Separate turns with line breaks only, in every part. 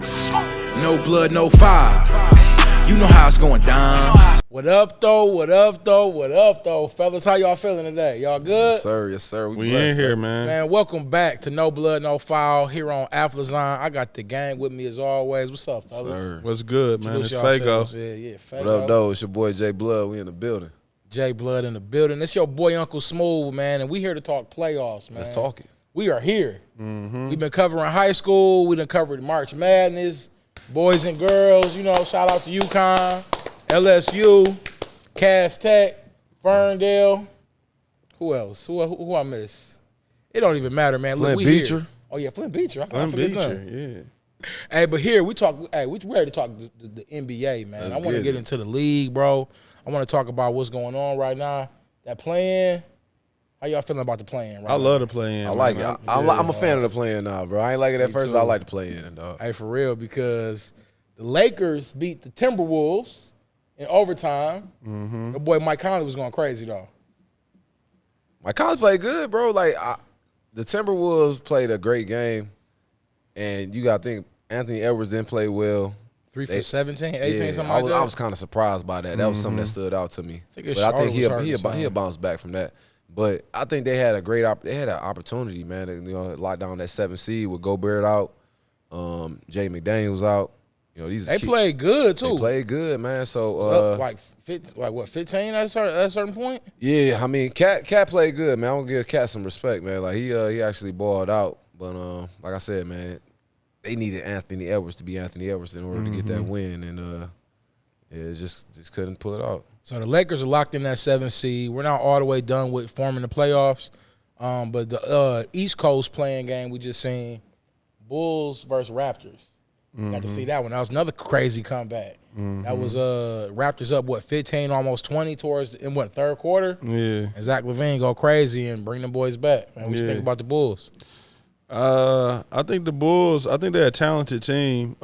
No blood, no fire. You know how it's going down.
What up, though? What up, though? What up, though? Fellas, how y'all feeling today? Y'all good?
Yes, sir. Yes, sir.
We in here, man.
Man, welcome back to No Blood, No Foul here on Athlazon. I got the gang with me as always. What's up, fellas?
Sir.
What's good, man? It's
Introduce
Fago.
Yeah, Fago.
What up, though? It's your boy Jay Blood. We in the building.
J Blood in the building. It's your boy Uncle Smooth, man, and we here to talk playoffs, man.
Let's talk it.
We are here. We've been covering high school. We done covered March Madness, boys and girls. You know, shout out to UConn, LSU, Cass Tech, Ferndale. Who else? Who I miss? It don't even matter, man.
Flint
Look, we
Beecher.
Here. Oh yeah, Flint Beecher. I
Flint
forget
Beecher,
them.
yeah.
Hey, but here we talk. Hey, we ready to talk the NBA, man.
Let's
I want to
get
get
it.
into the league, bro. I want to talk about what's going on right now. That playing. How y'all feeling about the playing? Right
I
now?
love to play in.
I like
man.
it. I'm a fan of the playing now, bro. I ain't like it at
Me
first,
too.
but I like the play in, dog.
Hey, for real, because the Lakers beat the Timberwolves in overtime. The boy Mike Conley was going crazy, though.
My college played good, bro. Like the Timberwolves played a great game, and you got to think Anthony Edwards didn't play well.
3 for
They-
17, 18,
Yeah,
something
I
like
was,
that.
I was kind of surprised by that. That was something that stood out to me.
think his
But I think
shoulder was hurt or
he'll bounce back from that. But I think they had a great they had an opportunity, man. To, lock down that 7th seed with Gobert out, Jay McDaniels out. These
They played good, too.
They played good, man. So
Up like 15 at a certain point?
yeah, I mean, Cat played good, man. I'm gonna give Cat some respect, man. Like he actually balled out. But like I said, man, they needed Anthony Edwards to be Anthony Edwards in order to get that win, and yeah, just couldn't pull it out.
So the Lakers are locked in that 7th seed. We're not all the way done with forming the playoffs. But the East Coast playing game we just seen, Bulls versus Raptors. Got to see that one. That was another crazy comeback. That was Raptors up, 15, almost 20 in third quarter?
Yeah.
And Zach LaVine go crazy and bring them boys back. Man, what you
Yeah.
think about the Bulls?
I think the Bulls, I think they're a talented team.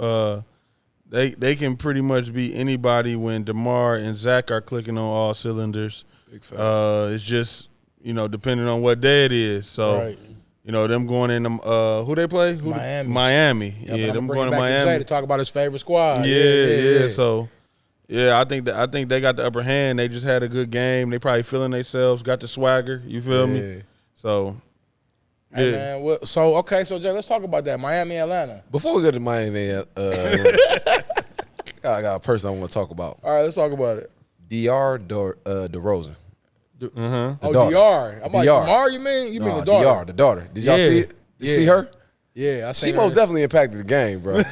They can pretty much beat anybody when DeMar and Zach are clicking on all cylinders.
Big fact.
It's just, depending on what day it is. So,
Right.
them going in who they play?
Miami.
Miami.
Yeah,
Yeah,
but
them
I'm
going to
back Jay
Miami.
to talk about his favorite squad.
Yeah. So, yeah, I think they got the upper hand. They just had a good game. They probably feeling themselves, got the swagger. You feel me? So,
Hey,
yeah.
man, so Jay, let's talk about that. Miami, Atlanta.
Before we go to Miami, I got a person I want to talk about.
All right, let's talk about it.
DeRozan.
Oh,
daughter.
DR. I'm like,
DR.
DeMar, you mean? You mean
Nah,
the daughter?
DR, the daughter. Did y'all
Yeah.
see it? You see
Yeah.
her?
Yeah, I
She
seen
most
her.
definitely impacted the game, bro.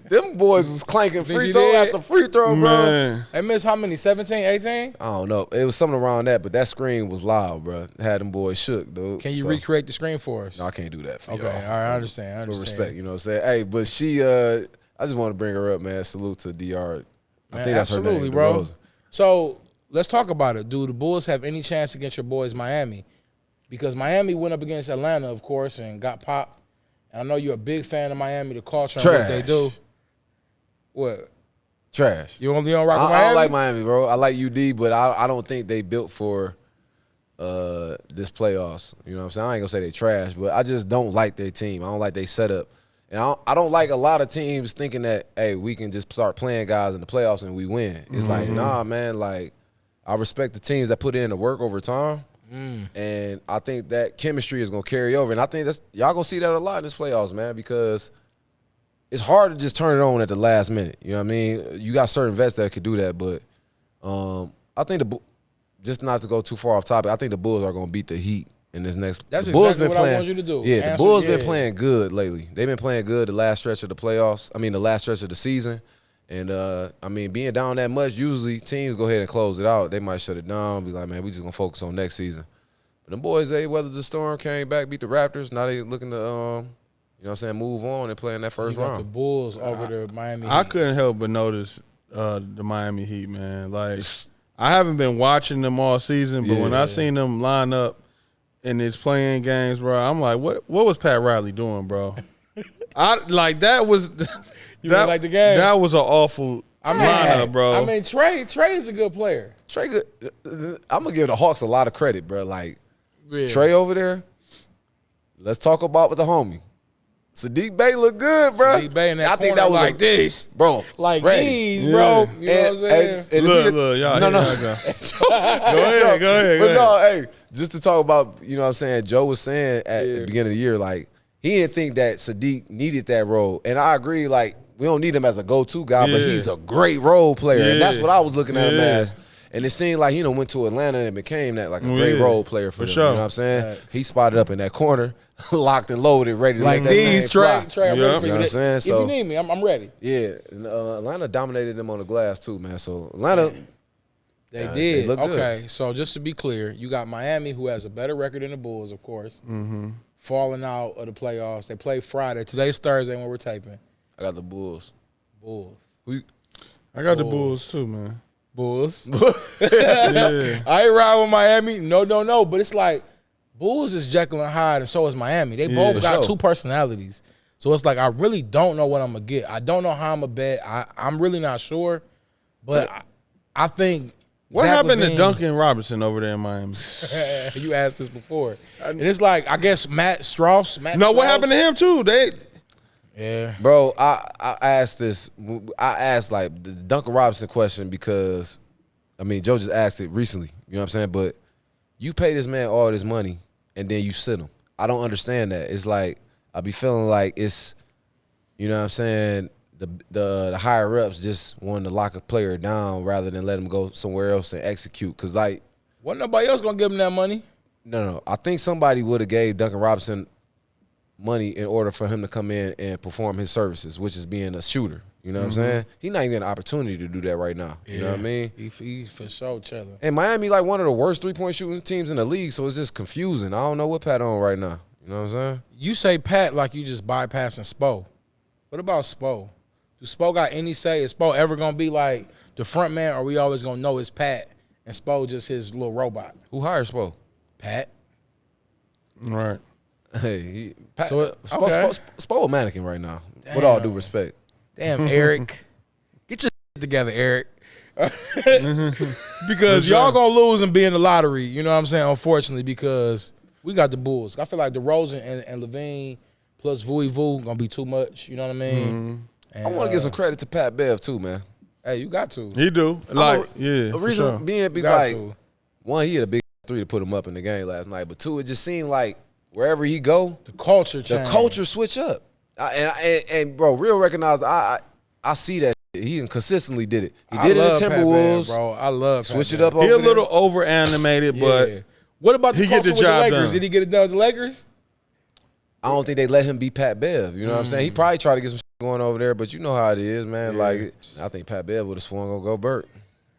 Them boys was clanking
Think
free
she
throw
did?
after free throw, bro.
Man.
They missed how many? 17, 18?
I don't know. It was something around that, but that screen was loud, bro. Had them boys shook, dude.
Can you
So-
recreate the screen for us?
No, I can't do that for
Okay,
y'all.
all right, I understand.
With respect, you know what I'm saying? Hey, but she, I just want to bring her up, man. Salute to DR. I
Man,
think that's her
absolutely,
name,
bro.
DeRozan.
So let's talk about it. Do the Bulls have any chance against your boys, Miami? Because Miami went up against Atlanta, of course, and got popped. And I know you're a big fan of Miami, the culture and what they
Trash.
do. What?
Trash.
You don't rock with
I
Miami?
don't like Miami, bro. I like UD, but I don't think they built for this playoffs. You know what I'm saying? I ain't gonna say they trash, but I just don't like their team. I don't like their setup. And I don't like a lot of teams thinking that, hey, we can just start playing guys in the playoffs and we win. It's like, nah, man, like I respect the teams that put in the work over time. And I think that chemistry is gonna carry over. And I think y'all gonna see that a lot in this playoffs, man, because it's hard to just turn it on at the last minute. You know what I mean? You got certain vets that could do that, but I think just not to go too far off topic, I think the Bulls are gonna beat the Heat in this next.
That's
the Bulls
exactly what I want you to do.
Yeah, the
Answer,
Bulls been
yeah.
playing good lately. They've been playing good the last stretch of the playoffs. I mean, the last stretch of the season. And, I mean, being down that much, usually teams go ahead and close it out. They might shut it down, be like, man, we just going to focus on next season. But them boys, they weathered the storm, came back, beat the Raptors. Now they looking to, you know what I'm saying, move on and play in that
You
first
got the
round.
Bulls over the Miami
I
Heat.
couldn't help but notice the Miami Heat, man. Like, I haven't been watching them all season, but when I seen them line up in these playing games, bro, I'm like, what was Pat Riley doing, bro? That was
You didn't like the game?
That was an awful lineup, bro.
I mean, Trey is a good player.
Trey, I'm going to give the Hawks a lot of credit, bro. Like,
Yeah.
Trey over there, let's talk about with the homie. Sadiq Bey look good, bro.
Sadiq Bey in that
I think
corner
that was
like this.
bro.
Like
ready.
these, bro. You know what I'm saying?
And
Look, y'all.
No.
Go ahead.
But no, hey, just to talk about, you know what I'm saying, Joe was saying at the beginning of the year, like, he didn't think that Sadiq needed that role. And I agree, like, we don't need him as a go-to guy, but he's a great role player. And that's what I was looking at him as. And it seemed like, went to Atlanta and became that, like, a great role player for them.
Sure.
You know what I'm saying? He spotted up in that corner, locked and loaded, ready to
Like
let that
these,
man fly.
Trey, I'm ready for
You know what I'm saying?
If
So,
you need me, I'm ready.
yeah, and, Atlanta dominated them on the glass too, man. So Atlanta,
They did.
they look good.
Okay, so just to be clear, you got Miami, who has a better record than the Bulls, of course, falling out of the playoffs. They play Friday. Today's Thursday when we're taping.
I got the Bulls.
Bulls.
I got the Bulls too, man.
Bulls.
Yeah.
I ain't riding with Miami. No. But it's like Bulls is Jekyll and Hyde, and so is Miami. They both
for
got
sure.
two personalities. So it's like I really don't know what I'm gonna get. I don't know how I'm gonna bet. I'm really not sure. But I think
What
Zach
happened
Levine,
to Duncan Robinson over there in Miami?
You asked this before, and it's like I guess Matt Strauss.
No, what happened to him too?
Yeah,
Bro, I asked this. I asked like the Duncan Robinson question because, I mean, Joe just asked it recently. You know what I'm saying? But you pay this man all this money and then you sit him. I don't understand that. It's like I be feeling like it's, you know what I'm saying, the higher ups just wanting to lock a player down rather than let him go somewhere else and execute. Cause like,
wasn't nobody else gonna give him that money?
no. I think somebody would have gave Duncan Robinson money in order for him to come in and perform his services, which is being a shooter. You know what I'm saying? He's not even getting an opportunity to do that right now. You know what I mean?
He for sure chilling.
And Miami like one of the worst 3-point shooting teams in the league, so it's just confusing. I don't know what Pat on right now. You know what I'm saying?
You say Pat like you just bypassing Spo. What about Spo? Do Spo got any say? Is Spo ever gonna be like the front man, or we always gonna know it's Pat and Spo just his little robot?
Who hired Spo?
Pat.
Right.
Hey, Pat,
So,
Spo a mannequin right now. With all due respect.
Damn, Eric. Get your together, Eric. Because y'all gonna lose and be in the lottery, you know what I'm saying, unfortunately, because we got the Bulls. I feel like DeRozan and Levine plus Vooey Voo gonna be too much, you know what I mean? And,
I want to give some credit to Pat Bev too, man.
Hey, you got to.
He do. Like,
The
for
reason
sure.
being be
Got
like,
to.
one, he had a big three to put him up in the game last night, but two, it just seemed like wherever he go,
The culture
the
change.
culture switch up. And bro, real recognized. I see that he consistently did it. He did it in
love Pat Bev,
Timberwolves.
bro. I love Pat
Switch it
Bev.
up over
He a
there.
little over animated,
Yeah.
but
What about the
he get
culture
the
with the
job
Lakers?
done.
Did he get it done with the Lakers?
I don't think they let him be Pat Bev. You know what I'm saying? He probably tried to get some shit going over there, but you know how it is, man. Like, I think Pat Bev would have swung on Gobert.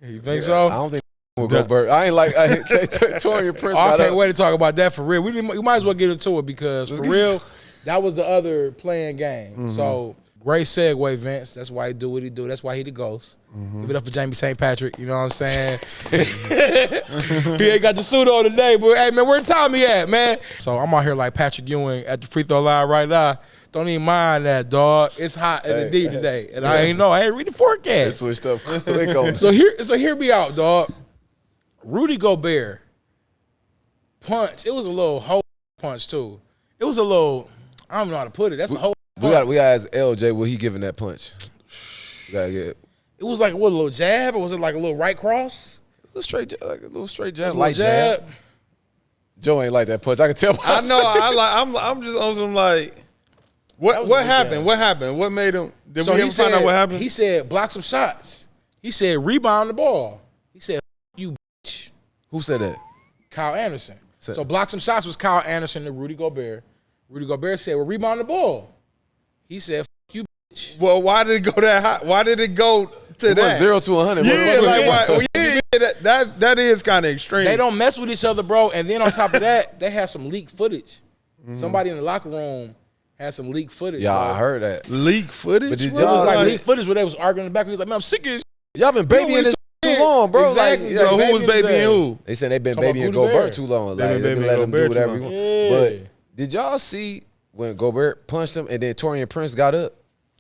You think so?
I don't think we'll Gobert. I ain't like Torian Prince.
I
got
can't
up.
wait to talk about that for real. We might as well get into it because for real, that was the other playing game. So great segue, Vince. That's why he do what he do. That's why he the ghost. Give it up for Jamie St. Patrick. You know what I'm saying? He ain't got the suit on today, but hey man, where Tommy at, man? So I'm out here like Patrick Ewing at the free throw line right now. Don't even mind that, dog. It's hot in the D today, and I ain't know. I ain't read the
They
forecast.
switched up quick on.
So hear me out, dog. Rudy Gobert punch. It was a little hoe punch too. It was a little. I don't know how to put it. That's a hoe.
We got to ask LJ what he giving that punch. We gotta get
It was like what, a little jab, or was it like a little right cross?
a little straight jab,
Just a
light
little
jab. Joe ain't like that punch. I can tell.
I know. I'm just on some like.
That was
What
a good
happened?
game.
What happened? What made him? Did
So
we
he
ever find out what happened?
He said block some shots. He said rebound the ball. He said you bitch.
Who said that?
Kyle Anderson.
So-
So block some shots was Kyle Anderson to Rudy Gobert. Rudy Gobert said, well, rebound the ball. He said, you bitch.
Well, why did it go that high? Why did it go to
It
that?
was 0 to 100.
Yeah, like why? Well, yeah, that is kind of extreme.
They don't mess with each other, bro. And then on top of that, they have some leaked footage. Somebody in the locker room had some leaked footage.
Yeah,
bro.
I heard that.
leak footage.
But did
It was
y'all
like
like-
leaked footage where they was arguing in the back. He was like, man, I'm sick of this.
Y'all been babying this too long, bro.
Exactly.
Like,
So
yeah,
who was
babying his
babying
ass.
who?
they said they been
Talking about
babying
Rudy
Gobert
Gobert.
too long.
They
Like
been
they been
babying
letting him do
Gobert
whatever he
too
want.
long.
But
Yeah.
did y'all see when Gobert punched him and then Torian Prince got up?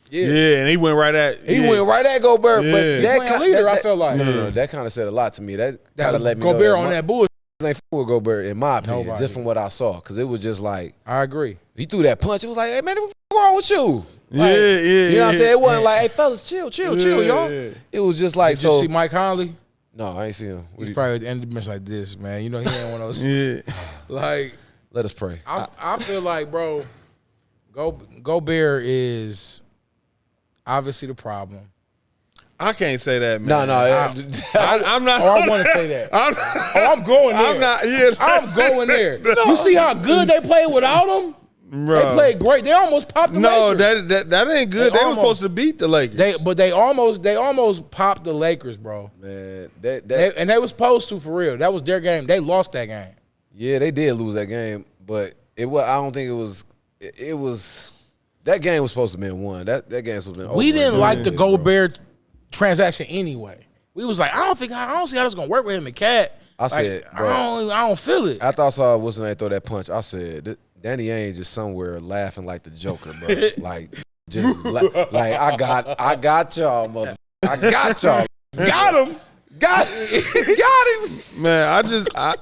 Yeah, and he went right at.
He
yeah.
went right at Gobert,
Yeah.
but
He
that
playing leader, I felt like.
no, that kind of said a lot to me. That kind
That
of let me know
Gobert
that
on that bullshit.
ain't fuck with Gobert in my opinion,
Nobody.
just from what I saw, because it was just like
I agree.
he threw that punch. It was like, hey man, what's wrong with you? Like,
yeah.
You know what I'm saying? It wasn't like, hey fellas, chill, y'all.
Yeah.
It was just like
Did you see Mike Conley?
No, I ain't seen him.
He's probably at the end of the bench like this, man. You know, he ain't one of those.
Yeah.
Like,
Let us pray.
I feel like, bro, Gobert is obviously the problem.
I can't say that, man.
No,
I'm not.
Oh, I want to say that. I'm going there.
I'm not. Yeah,
I'm going there. You see how good they played without him?
bro.
They played great. They almost popped the Lakers.
that ain't good. They were supposed to beat the Lakers.
They almost popped the Lakers, bro.
Man,
And they was supposed to, for real. That was their game. They lost that game.
yeah, they did lose that game, but it was. I don't think it was. It was. That game was supposed to have been won. That game was supposed to have been.
We
over
didn't
and
like
done
the
with, bro.
Gobert transaction anyway. We was like, I don't see how that's gonna work with him and Cat.
I said, bro,
I don't feel it.
after I saw what's the name throw that punch, I said, Danny Ainge just somewhere laughing like the Joker, bro. Like just like I got y'all, mother. I got y'all.
Got him.
Got him.
Man,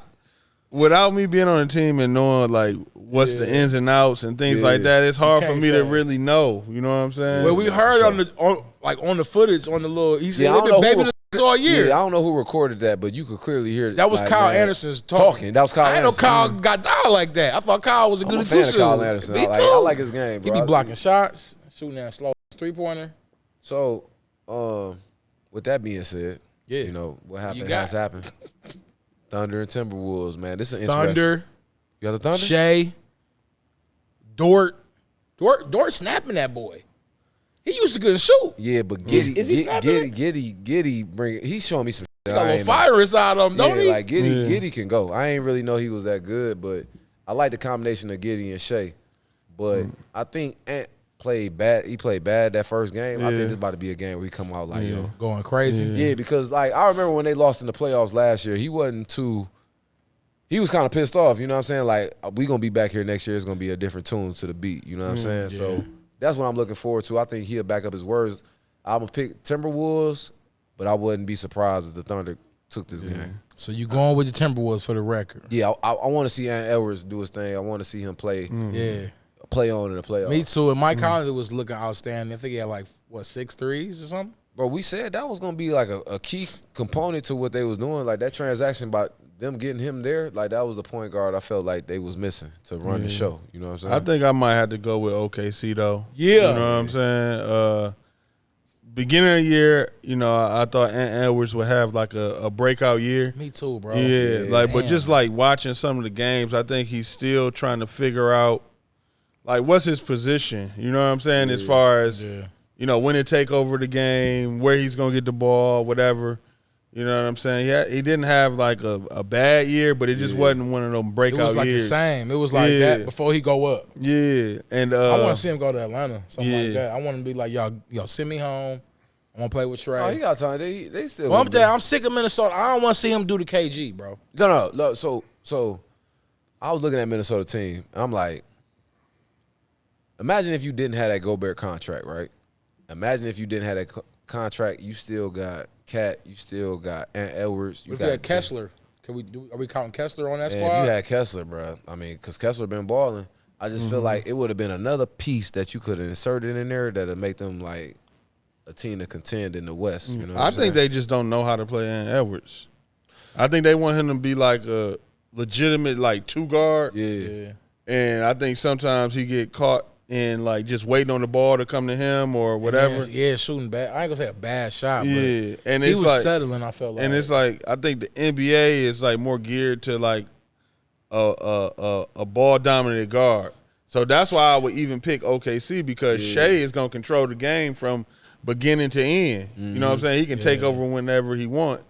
without me being on the team and knowing like what's the ins and outs and things like that, it's hard for
can't
me to
say.
really know. You know what I'm saying?
Well, we heard on the footage on the little. He said
Yeah, I
they've
don't
been
know
baby this all year.
Yeah, I don't know who recorded that, but you could clearly hear
That was
like,
Kyle
man,
Anderson's talking.
That was Kyle
I didn't know
Anderson.
Kyle got down like that. I thought Kyle was a
I'm
good
a fan of
two
Kyle Anderson.
Me too.
I like his game,
He
bro.
be blocking shots, shooting that slow 3-pointer.
So, with that being said,
Yeah.
you know what happened
got-
has happened. Thunder and Timberwolves, man. This is interesting.
Thunder,
You got the Thunder?
Shea, Dort snapping that boy. He used to good shoot.
Yeah, but Giddy,
Is he snapping
Giddy, he's showing me some.
He got a little fire inside of him, don't he?
Like Giddy can go. I ain't really know he was that good, but I like the combination of Giddy and Shea. But I think Ant played bad. He played bad that first game. I think this about to be a game where he come out like yo.
Going crazy.
Yeah, because like I remember when they lost in the playoffs last year, he was kind of pissed off, you know what I'm saying? Like, we going to be back here next year. It's going to be a different tune to the beat, you know what I'm saying? So that's what I'm looking forward to. I think he'll back up his words. I'm going to pick Timberwolves, but I wouldn't be surprised if the Thunder took this game.
So you going with the Timberwolves for the record?
Yeah, I want to see Ant Edwards do his thing. I want to see him play on in the playoffs.
Me too. And Mike Conley was looking outstanding. I think he had like, 6 threes or something?
Bro, we said that was going to be like a key component to what they was doing. Like that transaction about them getting him there, like that was the point guard I felt like they was missing to run the show. You know what I'm saying?
I think I might have to go with OKC though.
Yeah.
You know what I'm saying? Beginning of the year, you know, I thought Ant Edwards would have like a breakout year.
Me too, bro.
Yeah, but just like watching some of the games, I think he's still trying to figure out like what's his position. You know what I'm saying? As far as you know, when to take over the game, where he's gonna get the ball, whatever. You know what I'm saying? He didn't have like a bad year, but it just wasn't one of them breakout years.
It was like the same. It was like that before he go up.
Yeah, and
I want to see him go to Atlanta, something like that. I want him to be like, y'all send me home. I want to play with Trey.
Oh, he got time. They still.
Well, I'm sick of Minnesota. I don't want to see him do the KG, bro.
No. So I was looking at Minnesota team, and I'm like, imagine if you didn't have that Gobert contract, right? Imagine if you didn't have that contract, you still got Cat, you still got Ant Edwards.
What if you had Kessler? Are we counting Kessler on that
And
squad?
if you had Kessler, bro, I mean, because Kessler been balling, I just feel like it would have been another piece that you could have inserted in there that would make them like a team to contend in the West. You know,
I think they just don't know how to play Ant Edwards. I think they want him to be like a legitimate like 2-guard.
Yeah.
And I think sometimes he get caught in like just waiting on the ball to come to him or whatever.
Yeah, shooting bad. I ain't gonna say a bad shot.
Yeah,
but
and
he
it's
was
like
settling. I felt like,
and it's like I think the NBA is like more geared to like a ball dominant guard. So that's why I would even pick OKC because Shea is gonna control the game from beginning to end. You know what I'm saying? He can take over whenever he want,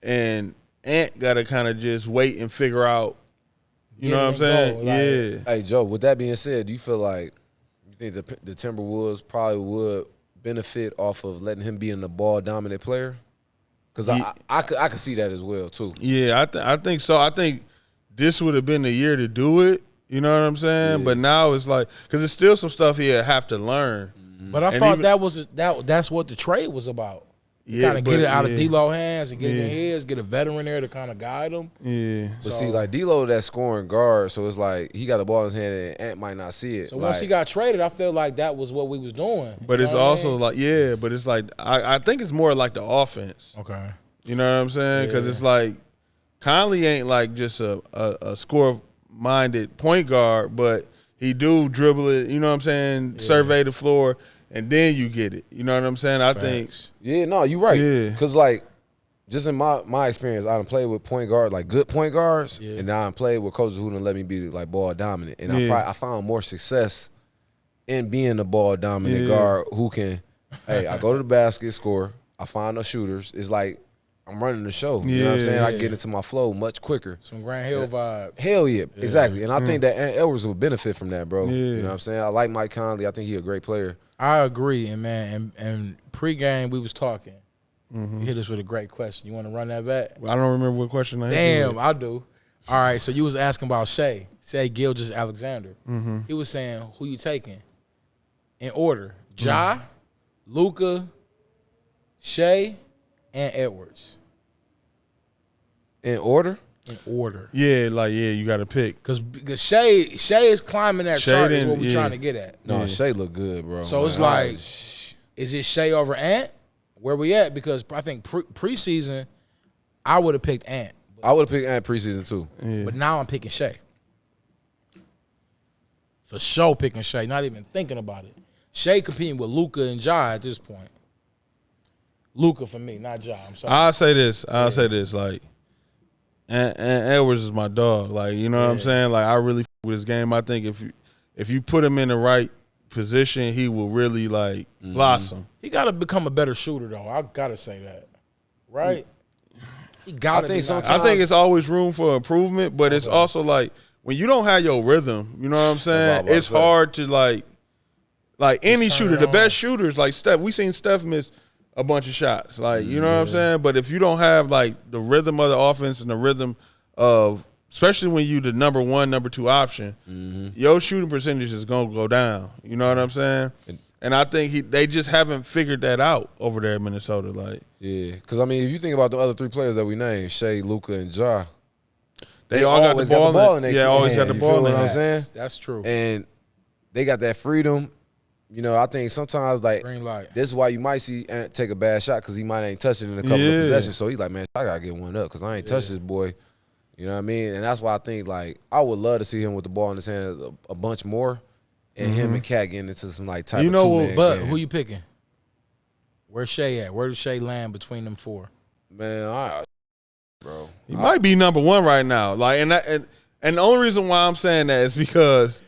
and Ant got to kind of just wait and figure out. You know what I'm saying? Yeah.
Hey, Joe, with that being said, do you feel like you think the Timberwolves probably would benefit off of letting him be in the ball dominant player? Because I could see that as well too.
Yeah, I think so. I think this would have been the year to do it. You know what I'm saying? But now it's like because there's still some stuff he'll have to learn.
But I thought that's what the trade was about. Kind of get it out of D-Lo hands and get it in his, get a veteran there to kind of guide him.
Yeah.
But see, like D-Lo, that scoring guard, so it's like he got the ball in his hand and Ant might not see it.
So once he got traded, I feel like that was what we was doing.
But it's also like, but it's like I think it's more like the offense.
Okay.
You know what I'm saying? Because it's like Conley ain't like just a score-minded point guard, but he do dribble it, you know what I'm saying, survey the floor, and then you get it. You know what I'm saying? I think.
Yeah, no, you're right.
Yeah.
Because, like, just in my experience, I done played with point guards, like good point guards, and now I done played with coaches who done let me be, like, ball dominant. And I found more success in being a ball dominant guard who can, hey, I go to the basket, score, I find the shooters. It's like I'm running the show. You know what I'm saying? I get into my flow much quicker.
Some Grant Hill vibe.
Hell yeah, exactly. And I think that Ant Edwards will benefit from that, bro. You know what I'm saying? I like Mike Conley. I think he a great player.
I agree, and man, and pregame we was talking. You hit us with a great question. You want to run that back?
I don't remember what question I had.
Damn, I do. All right, so you was asking about Shea Gilgeous Alexander. He was saying, who you taking? In order. Ja, Luka, Shea, and Edwards.
In order?
In order.
Yeah, you got to pick.
Because Shea is climbing that chart is what we're trying to get at.
No, Shea look good, bro.
So it's like, is it Shea over Ant? Where we at? Because I think preseason, I would have picked Ant.
I would have picked Ant preseason too.
But now I'm picking Shea. For sure picking Shea, not even thinking about it. Shea competing with Luka and Ja at this point. Luka for me, not Ja. I'm sorry.
I'll say this. Like, and Edwards is my dog. Like, you know what I'm saying? Like, I really with his game. I think if you put him in the right position, he will really like blossom.
He got to become a better shooter, though. I got to say that, right? He got to.
I think it's always room for improvement, but it's also like when you don't have your rhythm. You know what I'm saying? It's hard to like any shooter. The best shooters like Steph. We seen Steph miss a bunch of shots. Like, you know what I'm saying? But if you don't have like the rhythm of the offense and the rhythm of, especially when you the number one, number two option, your shooting percentage is gonna go down. You know what I'm saying? And I think they just haven't figured that out over there in Minnesota. Like,
yeah, because I mean, if you think about the other three players that we named, Shea, Luka, and Ja,
they all got the ball in their
always got the ball in. You know what I'm saying?
That's true.
And they got that freedom. You know, I think sometimes like
green light.
This is why you might see Ant take a bad shot because he might ain't touched it in a couple of possessions. So he's like, man, I gotta get one up because I ain't touched this boy. You know what I mean? And that's why I think like I would love to see him with the ball in his hand a bunch more, and him and Cat getting into some like type of two-man
but
game.
who you picking? Where's Shea at? Where does Shea land between them four?
Man, bro,
he might be number one right now. Like, and the only reason why I'm saying that is because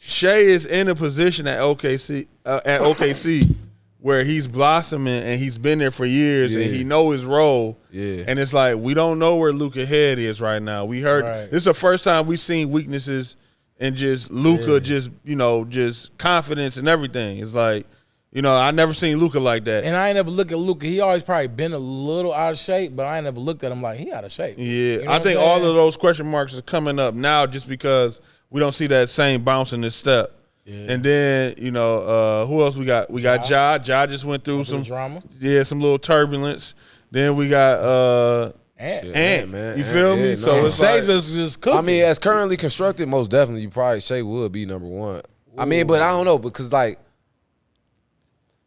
Shea is in a position at OKC where he's blossoming and he's been there for years and he know his role.
Yeah.
And it's like we don't know where Luka head is right now. We heard this is the first time we've seen weaknesses in just Luka, just confidence and everything. It's like, I never seen Luka like that.
And I ain't never looked at Luka. He always probably been a little out of shape, but I ain't never looked at him like he out of shape.
Yeah, I think all of those question marks are coming up now just because we don't see that same bounce in this step. Yeah. And then, who else we got? We got Ja. Ja just went through some
drama.
Yeah, some little turbulence. Then we got Ant,
man.
You feel me?
No.
So it's
Shea just cooking.
I mean, as currently constructed, most definitely, Shea would be number one. Ooh. I mean, but I don't know because like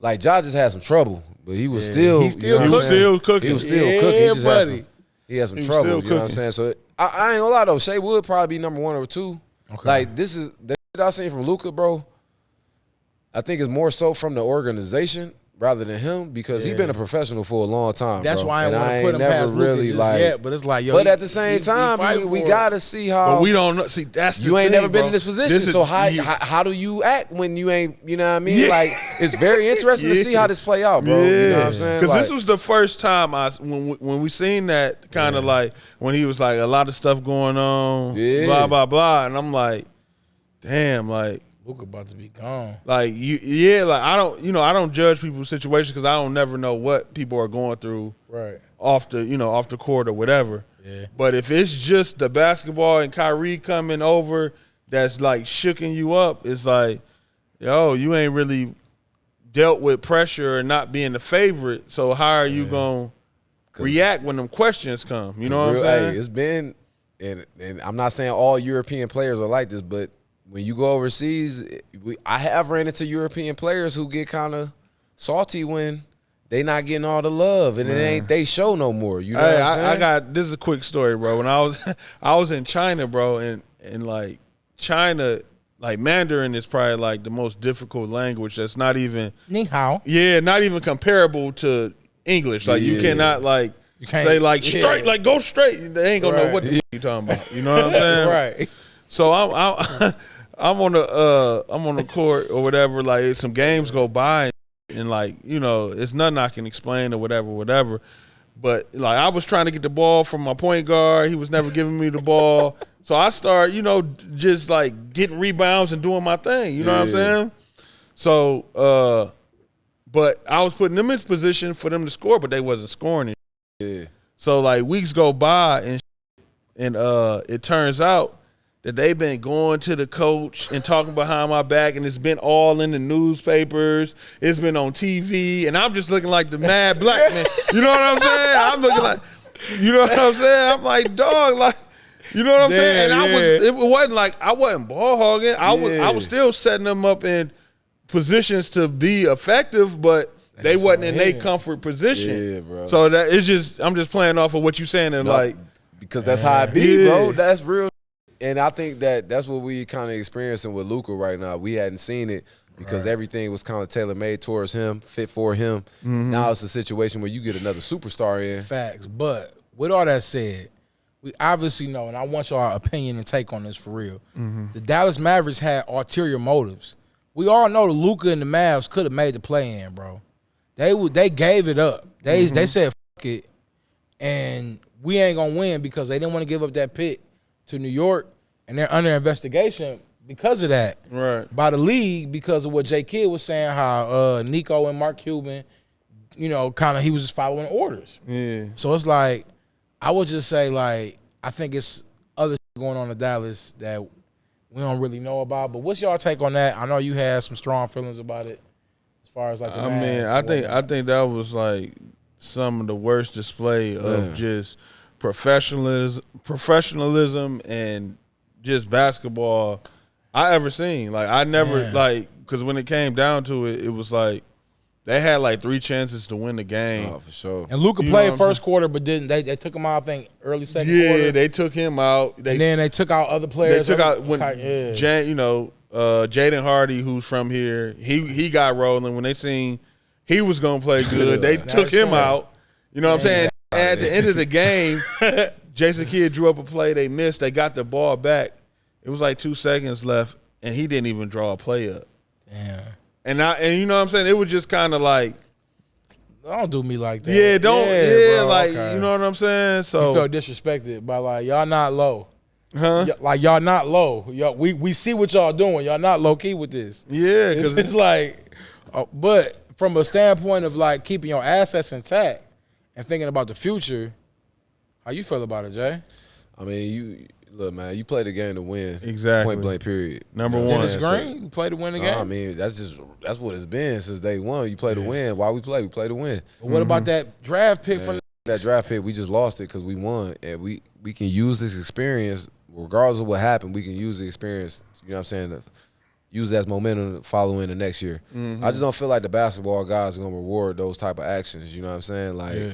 Ja just had some trouble, but he was still
cooking.
He was still cooking. He just had some trouble. You know what I'm saying? So I ain't gonna lie though, Shea would probably be number one or two. Okay. Like this is the shit I seen from Luka, bro. I think it's more so from the organization rather than him because he's been a professional for a long time.
That's
bro.
why I want to put him
never
past
really
Luka
like.
yet, but it's like,
but at the same time, we gotta see how.
But we don't know. See, that's the
you ain't
thing,
never been
bro.
in this position. So how do you act when you ain't? You know what I mean? Yeah. Like it's very interesting to see how this play out, bro. You know what I'm saying?
Because this was the first time when we seen that kind of like when he was like a lot of stuff going on, blah blah blah, and I'm like, damn, like.
Luka about to be gone.
Like I don't judge people's situations because I don't never know what people are going through off the court or whatever. Yeah. But if it's just the basketball and Kyrie coming over that's like shooking you up, it's like, yo, you ain't really dealt with pressure and not being the favorite. So how are you going to react when them questions come? You know what I'm saying?
Hey, it's been, and I'm not saying all European players are like this, but when you go overseas, I have ran into European players who get kind of salty when they not getting all the love, and it ain't they show no more. You know what I'm saying?
I got this is a quick story, bro. When I was in China, bro, and like China, like Mandarin is probably like the most difficult language. That's not even
Ni hao.
Yeah, not even comparable to English. Like you cannot like say like straight, like go straight. They ain't gonna know what the you talking about. You know what I'm saying?
Right.
So I'm on the court or whatever. Like some games go by and like it's nothing I can explain or whatever. But like I was trying to get the ball from my point guard. He was never giving me the ball. So I start just like getting rebounds and doing my thing. You know what I'm saying? So but I was putting them in position for them to score, but they wasn't scoring it.
Yeah.
So like weeks go by and it turns out that they've been going to the coach and talking behind my back, and it's been all in the newspapers. It's been on TV, and I'm just looking like the mad black man. You know what I'm saying? I'm looking like, you know what I'm saying? I'm like, dog, like, you know what I'm saying? And it wasn't like I wasn't ball hogging. I was still setting them up in positions to be effective, but they wasn't in their comfort position.
Yeah, bro.
So that it's just I'm just playing off of what you saying and like
because that's how it be, bro. That's real. And I think that's what we kind of experiencing with Luka right now. We hadn't seen it because everything was kind of tailor-made towards him, fit for him. Now it's a situation where you get another superstar in.
Facts. But with all that said, we obviously know, and I want y'all opinion and take on this for real. The Dallas Mavericks had ulterior motives. We all know the Luka and the Mavs could have made the play-in, bro. They gave it up. They said, fuck it, and we ain't going to win because they didn't want to give up that pick to New York, and they're under investigation because of that.
Right.
By the league because of what J. Kidd was saying, how Nico and Mark Cuban, kind of he was just following orders.
Yeah.
So it's like, I would just say, like, I think it's other shit going on in Dallas that we don't really know about. But what's y'all take on that? I know you had some strong feelings about it as far as like the Mavs.
I think that was like some of the worst display of just professionalism and just basketball I ever seen. Like I never because when it came down to it, it was like they had like 3 chances to win the game.
Oh, for sure.
And Luka played first quarter, but didn't they took him out, I think, early second quarter.
Yeah, they took him out.
And then they took out other players.
They took out when Jaden Hardy, who's from here, he got rolling. When they seen he was gonna play good, they took him out. You know what I'm saying? At the end of the game, Jason Kidd drew up a play. They missed. They got the ball back. It was like 2 seconds left, and he didn't even draw a play up.
Damn.
And you know what I'm saying? It was just kind of like,
don't do me like that.
Yeah, don't. Yeah,
bro,
like
okay.
You know what I'm saying? So
you felt disrespected by like y'all not low.
Huh?
Like y'all not low. Y'all, we see what y'all doing. Y'all not low key with this.
Yeah,
it's like, but from a standpoint of like keeping your assets intact and thinking about the future, how you feel about it, Jay?
I mean, look, man, you play the game to win.
Exactly.
Point blank, period.
Number
you know
one.
Dennis Green, you play to win the game.
I mean, that's what it's been since day one. You play to win. Why we play? We play to win.
But what about that draft pick from
that draft pick? We just lost it because we won, and we can use this experience regardless of what happened. We can use the experience. You know what I'm saying? To use that as momentum to follow in the next year. I just don't feel like the basketball guys are gonna reward those type of actions. You know what I'm saying? Like.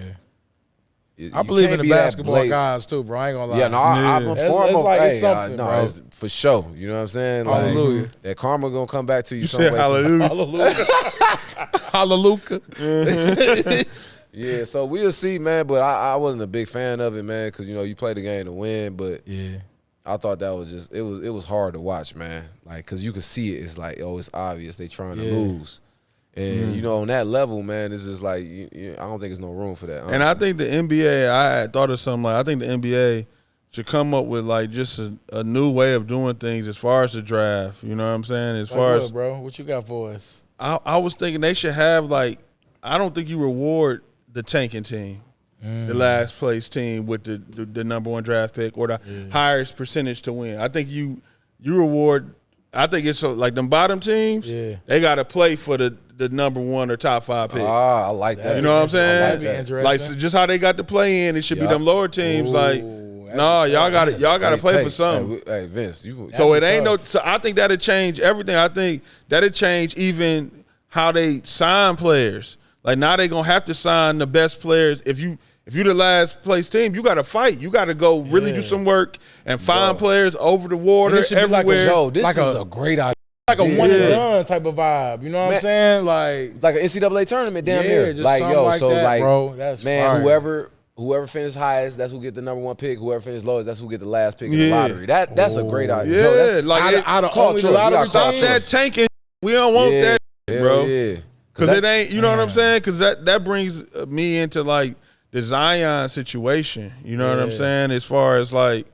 I believe in the basketball guys too, bro. I ain't gonna lie.
Yeah, no, I'm informed.
It's like it's something, bro.
It's for sure. You know what I'm saying? Like,
hallelujah.
That karma gonna come back to you some
said
way.
hallelujah.
Hallelujah.
Yeah, so we'll see, man. But I wasn't a big fan of it, man, because you play the game to win. But I thought that was just it was hard to watch, man. Like, because you could see it. It's like, it's obvious they trying to lose. And, on that level, man, it's just like, I don't think there's no room for that. Honestly.
And I think the NBA, I thought of something like, I think the NBA should come up with, like, just a new way of doing things as far as the draft. You know what I'm saying? As far as,
bro, what you got for us?
I was thinking they should have, like, I don't think you reward the tanking team, the last place team with the number one draft pick or the highest percentage to win. I think you reward. I think it's like them bottom teams. They got to play for the the number 1 or top 5 pick.
Ah, I like that.
You know what I'm saying?
That'd be interesting.
Like so just how they got to play in, it should be them lower teams.
Ooh,
like, no, y'all got to play for something.
Hey, Vince, you.
So it
be
ain't
tough.
no. So I think that'll change everything. I think that'll change even how they sign players. Like now they gonna have to sign the best players. If you the last place team, you got to fight. You got to go really do some work and find players over the water
And it should be like a
everywhere.
Yo, this
Like
is
a-
a great idea.
Like a one and done type of vibe. You know what I'm saying?
Like an NCAA tournament down there.
just
Like,
something
yo,
like
so
that,
like,
bro. That's
man,
fire.
whoever finished highest, that's who get the number 1 pick. Whoever finished lowest, that's who get the last pick in the lottery. That's a great idea.
Yeah,
Yo, that's,
like
Out of
Call
only the
Troy. You
lottery
gotta call
teams,
Troy.
that tanking. We don't want
yeah,
that,
hell
bro.
Yeah,
Because it ain't. You know what I'm saying? Because that brings me into like the Zion situation. You know what I'm saying? As far as like,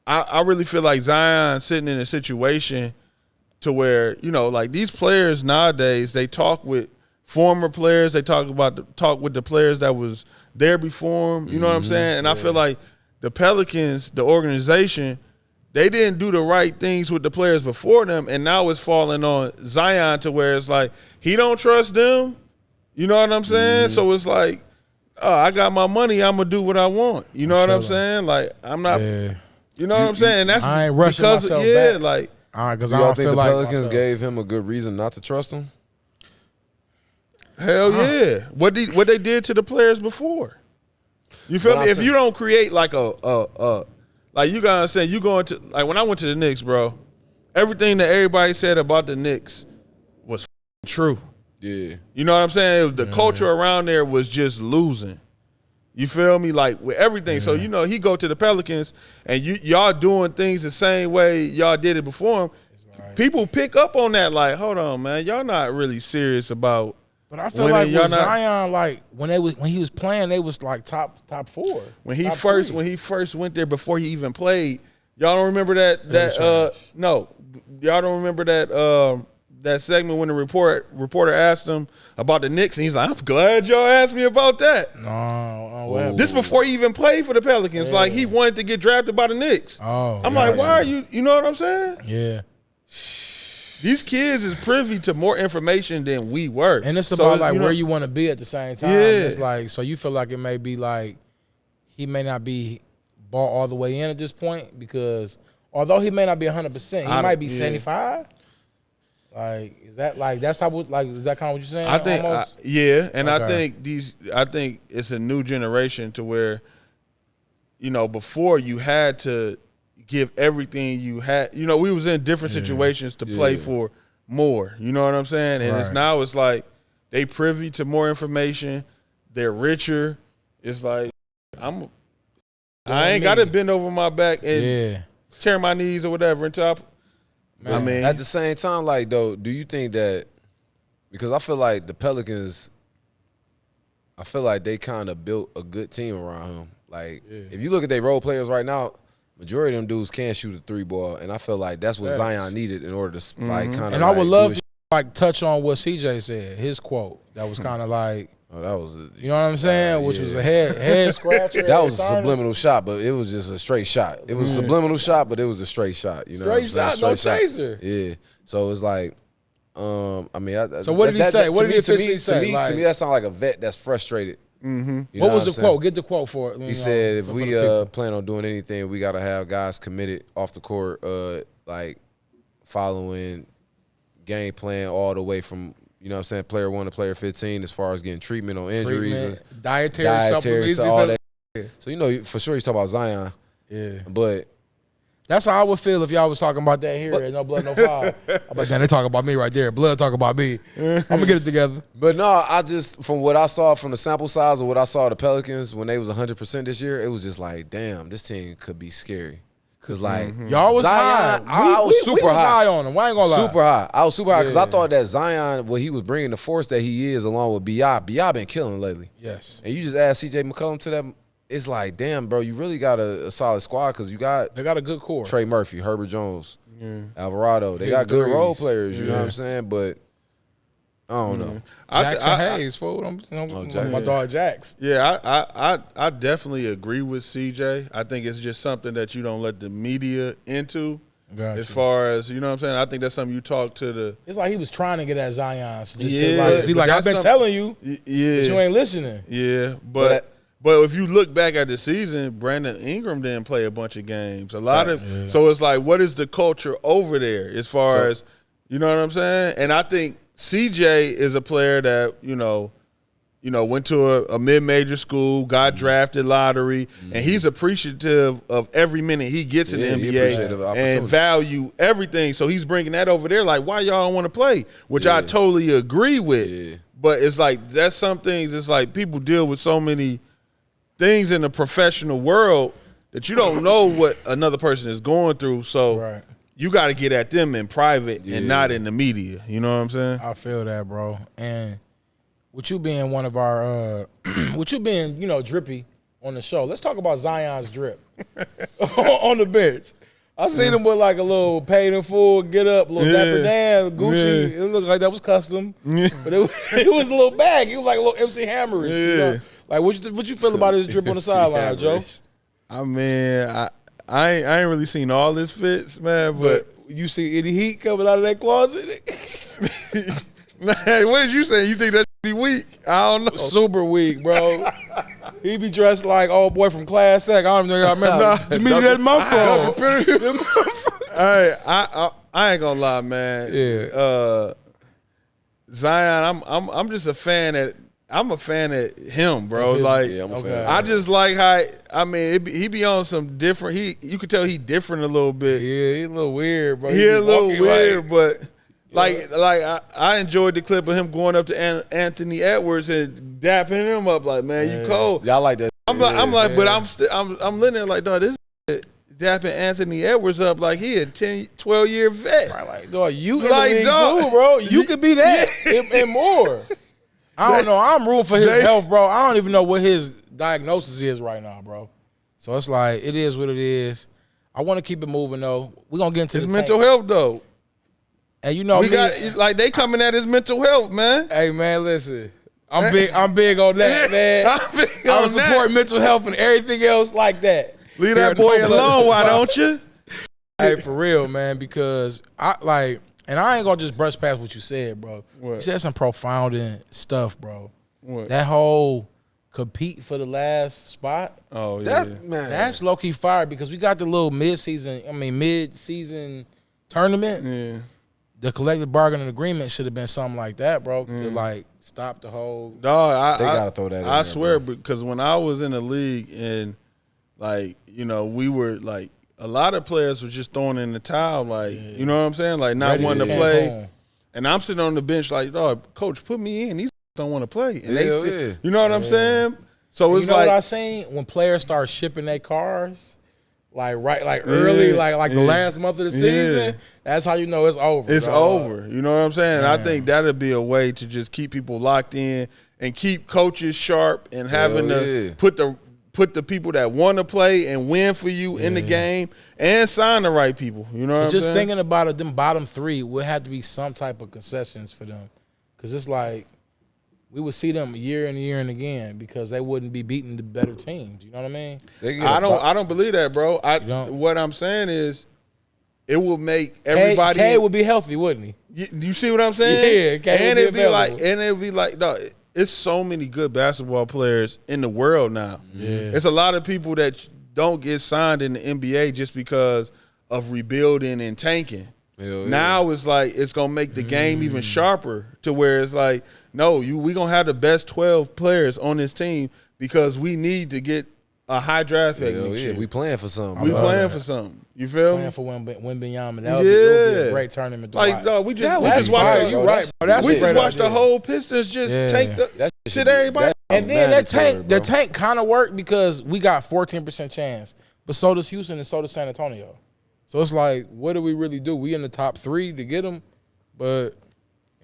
I really feel like Zion sitting in a situation to where, you know, like these players nowadays, they talk with former players. They talk with the players that was there before them. You know what I'm saying? And I feel like the Pelicans, the organization, they didn't do the right things with the players before them, and now it's falling on Zion to where it's like he don't trust them. You know what I'm saying? So it's like, oh, I got my money. I'm gonna do what I want. You know what I'm saying? Like I'm not.
Yeah.
You know what I'm saying? And that's
I ain't rushing
because
myself
yeah,
back.
like.
Because
Do
I
y'all
don't
think
feel
the
like
Pelicans
myself.
gave him a good reason not to trust him?
Hell yeah! What they did to the players before? You feel
But
me?
I
If
said-
you don't create like like you gotta say you going to like when I went to the Knicks, bro, everything that everybody said about the Knicks was true.
Yeah.
You know what I'm saying? It was, the culture around there was just losing. You feel me? Like with everything. So you know he go to the Pelicans and y'all doing things the same way y'all did it before him. People pick up on that. Like, hold on, man, y'all not really serious about.
But I feel
winning.
like
Y'all
with
not-
Zion, like when he was playing, they was like top 4.
When he
top
first
3.
when he first went there before he even played, y'all don't remember that
was trash.
no, y'all don't remember that segment when the reporter asked him about the Knicks and he's like, I'm glad y'all asked me about that.
No, what happened?
This before he even played for the Pelicans. Like he wanted to get drafted by the Knicks.
Oh,
I'm like,
gotcha.
why are you know what I'm saying?
Yeah,
These kids is privy to more information than we were.
and it's
So,
about like
you know-
where you want to be at the same time.
Yeah.
It's like so you feel like it may be like he may not be bought all the way in at this point because although he may not be 100%, he might be 75. Like is that like that's how like is that kind of what you're saying?
I think
almost?
yeah, and I
Okay.
think it's a new generation to where, you know, before you had to give everything you had. You know, we was in different situations to play for more. You know what I'm saying? And
Right.
now it's like they privy to more information. They're richer. It's like I ain't got to bend over my back and tear my knees or whatever until I mean,
At the same time, like though, do you think that because I feel like the Pelicans, I feel like they kind of built a good team around him. Like if you look at their role players right now, majority of them dudes can't shoot a 3-ball, and I feel like that's what Zion needed in order to like kind of.
And I would love to like touch on what CJ said, his quote. That was kind of like,
Oh, that was
you know what I'm saying, which was a head scratcher.
that was a
Turner.
subliminal shot, but it was just a straight shot. It was a subliminal shot, but it was a straight shot. You know,
Straight
what I'm saying?
shot, no chaser.
Yeah. So it's like, I mean,
So what did he say? What did he
to me,
officially say?
To me,
Like-
that sounds like a vet that's frustrated. You know
What was the
I'm saying?
quote? Get the quote for it.
He said, if we plan on doing anything, we got to have guys committed off the court, like following game plan all the way from, you know what I'm saying, player 1 to player 15 as far as getting treatment on injuries. And
dietary supplements.
so all that. So, you know, for sure he's talking about Zion.
Yeah.
But
That's how I would feel if y'all was talking about that here at No Blood, No Foul. I'm like, damn, they talk about me right there. Blood talk about me. I'm going to get it together.
no, I just, from what I saw from the sample size of what I saw of the Pelicans when they was 100% this year, it was just like, damn, this team could be scary. Because, like,
Y'all was
Zion,
high.
I was super
we was
high.
high on him. I ain't going to lie.
Super high. I was super high because I
Yeah.
thought that Zion, what he was bringing, the force that he is, along with B.I. been killing lately.
Yes.
And you just add C.J. McCollum to them, it's like, damn, bro, you really got a solid squad because you got
They got a good core.
Trey Murphy, Herbert Jones, Alvarado. They got good role players, you know what I'm saying? But I don't know.
Jackson Hayes, fool. My dog Jax.
Yeah, I definitely agree with CJ. I think it's just something that you don't let the media into.
Gotcha.
As far as, you know what I'm saying? I think that's something you talk to the.
It's like he was trying to get at Zion. So
Yeah,
I've been telling you,
yeah,
but you ain't listening.
Yeah, but if you look back at the season, Brandon Ingram didn't play a bunch of games. So it's like, what is the culture over there as far as, you know what I'm saying? And I think CJ is a player that, went to a mid-major school, got drafted lottery, and he's appreciative of every minute he gets in the NBA and value everything. So he's bringing that over there. Like, why y'all don't want to play? Which I totally agree with. Yeah. But it's like, that's some things. It's like people deal with so many things in the professional world that you don't know what another person is going through. So you got to get at them in private and not in the media. You know what I'm saying?
I feel that, bro. And with you being one of our, with you being, drippy on the show, let's talk about Zion's drip on the bench. I seen him with like a little paid in full, get up, little Dapper Dan, Gucci. It looked like that was custom, but it was a little bag. It was like a little MC Hammerish. You know? Like what you feel about his drip on the sideline, Joe?
I mean, I ain't really seen all his fits, man, but
you see any heat coming out of that closet?
Man, what did you say? You think that should be weak? I don't know.
Super weak, bro. He be dressed like old boy from Class Act. I don't know if I remember. Me, that's my phone.
I ain't gonna lie, man.
Yeah.
Zion, I'm just a fan of him, bro. Like, I just like how he be on some different. You could tell he different a little bit.
Yeah, he a little weird, bro.
He a little weird, but. I enjoyed the clip of him going up to Anthony Edwards and dapping him up like, man, you cold.
Y'all like that?
I'm but I'm living there like, dog, this is dapping Anthony Edwards up like he a 10, 12-year vet.
Right, like, dog, you in the league too, bro. You could be that and more. I don't know. I'm rooting for his health, bro. I don't even know what his diagnosis is right now, bro. So it's like, it is what it is. I want to keep it moving though. We're gonna get into
his mental health though.
And you know,
they coming at his mental health, man.
Hey, man, listen, I'm big on that, man. I support mental health and everything else like that.
Leave that boy alone, why don't you?
Hey, for real, man, because and I ain't gonna just brush past what you said, bro.
What?
You said some profound stuff, bro.
What?
That whole compete for the last spot.
Oh yeah,
that's low key fire because we got the little mid-season tournament.
Yeah.
The collective bargaining agreement should have been something like that, bro, to like stop the whole.
Dog,
they gotta throw that in.
I swear, because when I was in the league and we were like a lot of players were just throwing in the towel, like you know what I'm saying, like not wanting to play. And I'm sitting on the bench like, dog, coach, put me in. These don't want to play, and you know what I'm saying. So it's
what I seen when players start shipping their cars. Early, the last month of the season, that's how you know it's over.
It's over. You know what I'm saying? I think that'd be a way to just keep people locked in and keep coaches sharp and having to put the people that want to play and win for you in the game and sign the right people. You know what I'm saying?
Just thinking about it, them bottom three would have to be some type of concessions for them, because it's like we would see them year and year and again because they wouldn't be beating the better teams. You know what I mean?
I don't believe that, bro. What I'm saying is, it will make everybody.
K would be healthy, wouldn't he?
You see what I'm saying?
Yeah, K
and
it'd
be like, dog, it's so many good basketball players in the world now.
Yeah,
it's a lot of people that don't get signed in the NBA just because of rebuilding and tanking. Now it's like it's gonna make the game even sharper to where it's like, no, we gonna have the best 12 players on this team because we need to get a high draft pick.
We playing for something.
We playing for something. You feel me?
Playing for Wembanyama. That would be a great tournament to watch.
Dog, we just watched.
You're right, bro.
We just watched the whole Pistons just tank the shit everybody.
And then the tank kind of worked because we got 14% chance, but so does Houston and so does San Antonio. So it's like, what do we really do? We in the top 3 to get them, and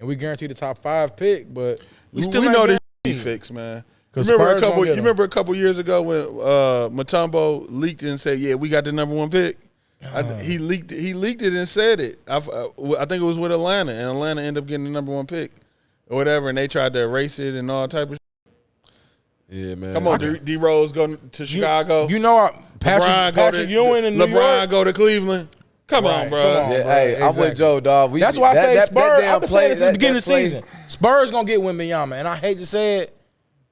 we guarantee the top 5 pick, but we
know this be fixed, man. You remember a couple years ago when Mutombo leaked it and said, "Yeah, we got the number 1 pick." He leaked it and said it. I think it was with Atlanta, and Atlanta ended up getting the number 1 pick or whatever, and they tried to erase it and all type of shit.
Yeah, man.
Come on, D Rose going to Chicago.
You know, Patrick Ewing in New York.
LeBron go to Cleveland. Come
Right,
on, bro.
come on.
Yeah,
bro,
hey, I'm
exactly.
with Joe, dog.
That's why I say Spurs. I've been saying this since the beginning of the
play,
season. Spurs gonna get Wembanyama, and I hate to say it,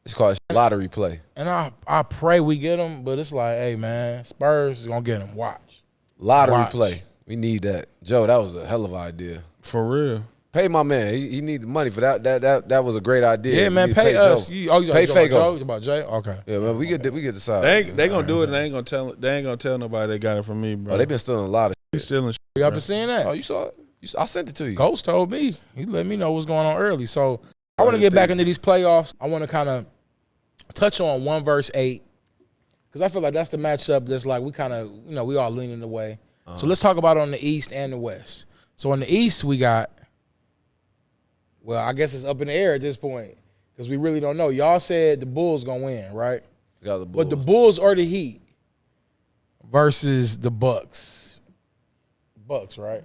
It's called lottery play.
and I pray we get him, but it's like, hey man, Spurs is gonna get him. Watch.
Lottery
Watch.
play. We need that. Joe, that was a hell of an idea.
For real.
Pay my man. He needed money for that. That was a great idea.
Yeah,
You
man,
need to
pay us.
Joe.
You
Pay
talking
Fago.
about Joe? You about Jay? Okay.
Yeah, man, we get decide.
They gonna do it and they ain't gonna tell nobody they got it from me, bro.
Oh, they been stealing a lot of
They stealing shit.
Y'all been seeing that?
Oh, you saw it? I sent it to you.
Coach told me. He let me know what's going on early. So I want to get back into these playoffs. I want to kind of touch on 1 verse 8 because I feel like that's the matchup that's like we kind of, we all leaning the way. So let's talk about it on the East and the West. So in the East, we got, well, I guess it's up in the air at this point because we really don't know. Y'all said the Bulls going to win, right?
Got the Bulls.
But the Bulls or the Heat versus the Bucks. Bucks, right?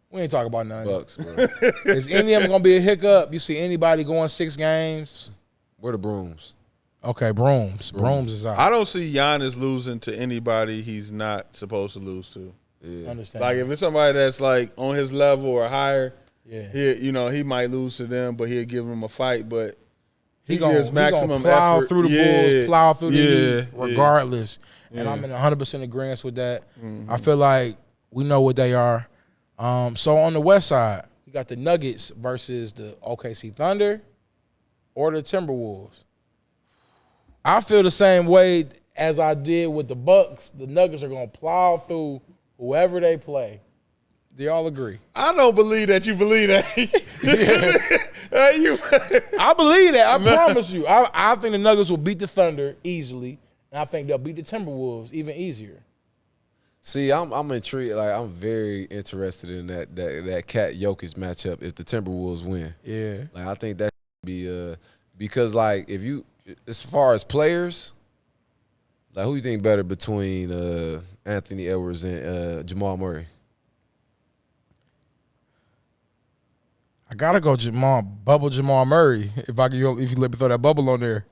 We ain't talking about none.
Bucks, bro.
Is any of them gonna be a hiccup? You see anybody going 6 games?
Where the brooms?
Okay, Brooms. Brooms is out.
I don't see Giannis losing to anybody he's not supposed to lose to.
Yeah.
Understand?
Like if it's somebody that's like on his level or higher,
yeah,
he might lose to them, but he'll give them a fight. But
he gonna,
gives maximum
plow
effort.
through the
Yeah,
Bulls, plow through the Heat,
yeah.
regardless. And
Yeah.
I'm in 100% agreement with that. I feel like we know what they are. So on the West side, we got the Nuggets versus the OKC Thunder or the Timberwolves. I feel the same way as I did with the Bucks. The Nuggets are gonna plow through whoever they play. Do y'all agree?
I don't believe that you believe that.
I believe that. I promise you. I think the Nuggets will beat the Thunder easily, and I think they'll beat the Timberwolves even easier.
See, I'm intrigued. Like I'm very interested in that Cat Jokic matchup if the Timberwolves win.
Yeah.
Like I think that should be because like if you as far as players, like who you think better between Anthony Edwards and Jamal Murray?
I gotta go Jamal Murray. If you let me throw that bubble on there.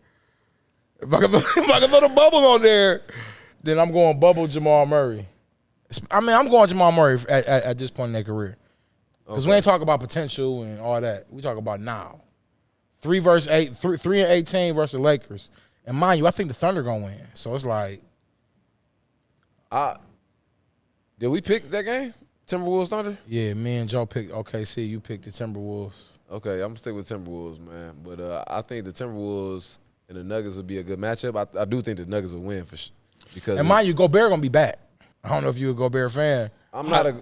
If I can throw the bubble on there, then I'm going bubble Jamal Murray. I mean, I'm going Jamal Murray at this point in their career. Because we ain't talking about potential and all that. We talk about now. 3 and 18 versus the Lakers. And mind you, I think the Thunder gonna win. So it's like,
Did we pick that game? Timberwolves Thunder?
yeah, me and Joe picked OKC. You picked the Timberwolves.
Okay, I'm gonna stick with Timberwolves, man. But I think the Timberwolves and the Nuggets will be a good matchup. I do think the Nuggets will win for sure. Because
And mind you, Gobert gonna be back. I don't know if you're a Gobert fan.
I'm not a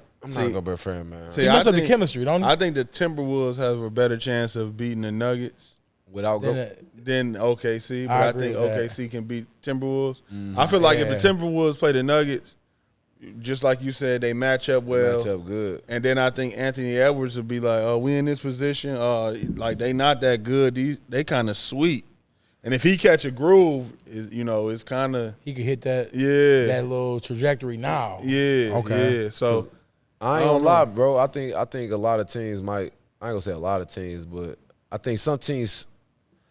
Gobert fan, man.
See,
He messed
I
up the
think-
chemistry, don't he?
I think the Timberwolves have a better chance of beating the Nuggets
Without
than OKC, but
I
I
agree
think
with that.
OKC can beat Timberwolves. I feel like if the
Yeah.
Timberwolves play the Nuggets, just like you said, they match up well.
match up good.
And then I think Anthony Edwards would be like, "Oh, we in this position. Like they not that good. They kind of sweet. And if he catch a groove, it's kind of
He could hit that
yeah,
little trajectory now.
yeah,
Okay.
yeah. So
I ain't gonna lie, bro. I think a lot of teams might. I ain't gonna say a lot of teams, but I think some teams,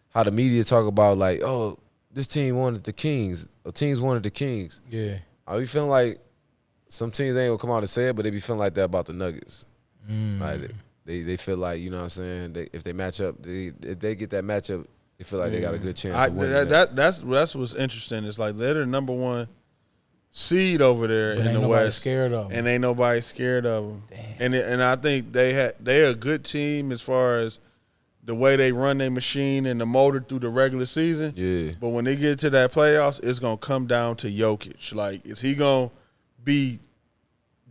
how the media talk about like, oh, this team wanted the Kings, or teams wanted the Kings.
Yeah.
Are we feeling like some teams ain't gonna come out and say it, but they be feeling like that about the Nuggets? Like they feel like, you know what I'm saying? If they match up, if they get that matchup, they feel like they got a good chance of winning.
that's what's interesting. It's like they're the number one seed over there
But
in
ain't
the
nobody
West,
scared of him.
and ain't nobody scared of them. And I think they're a good team as far as the way they run their machine and the motor through the regular season.
Yeah.
But when they get to that playoffs, it's gonna come down to Jokic. Like, is he gonna be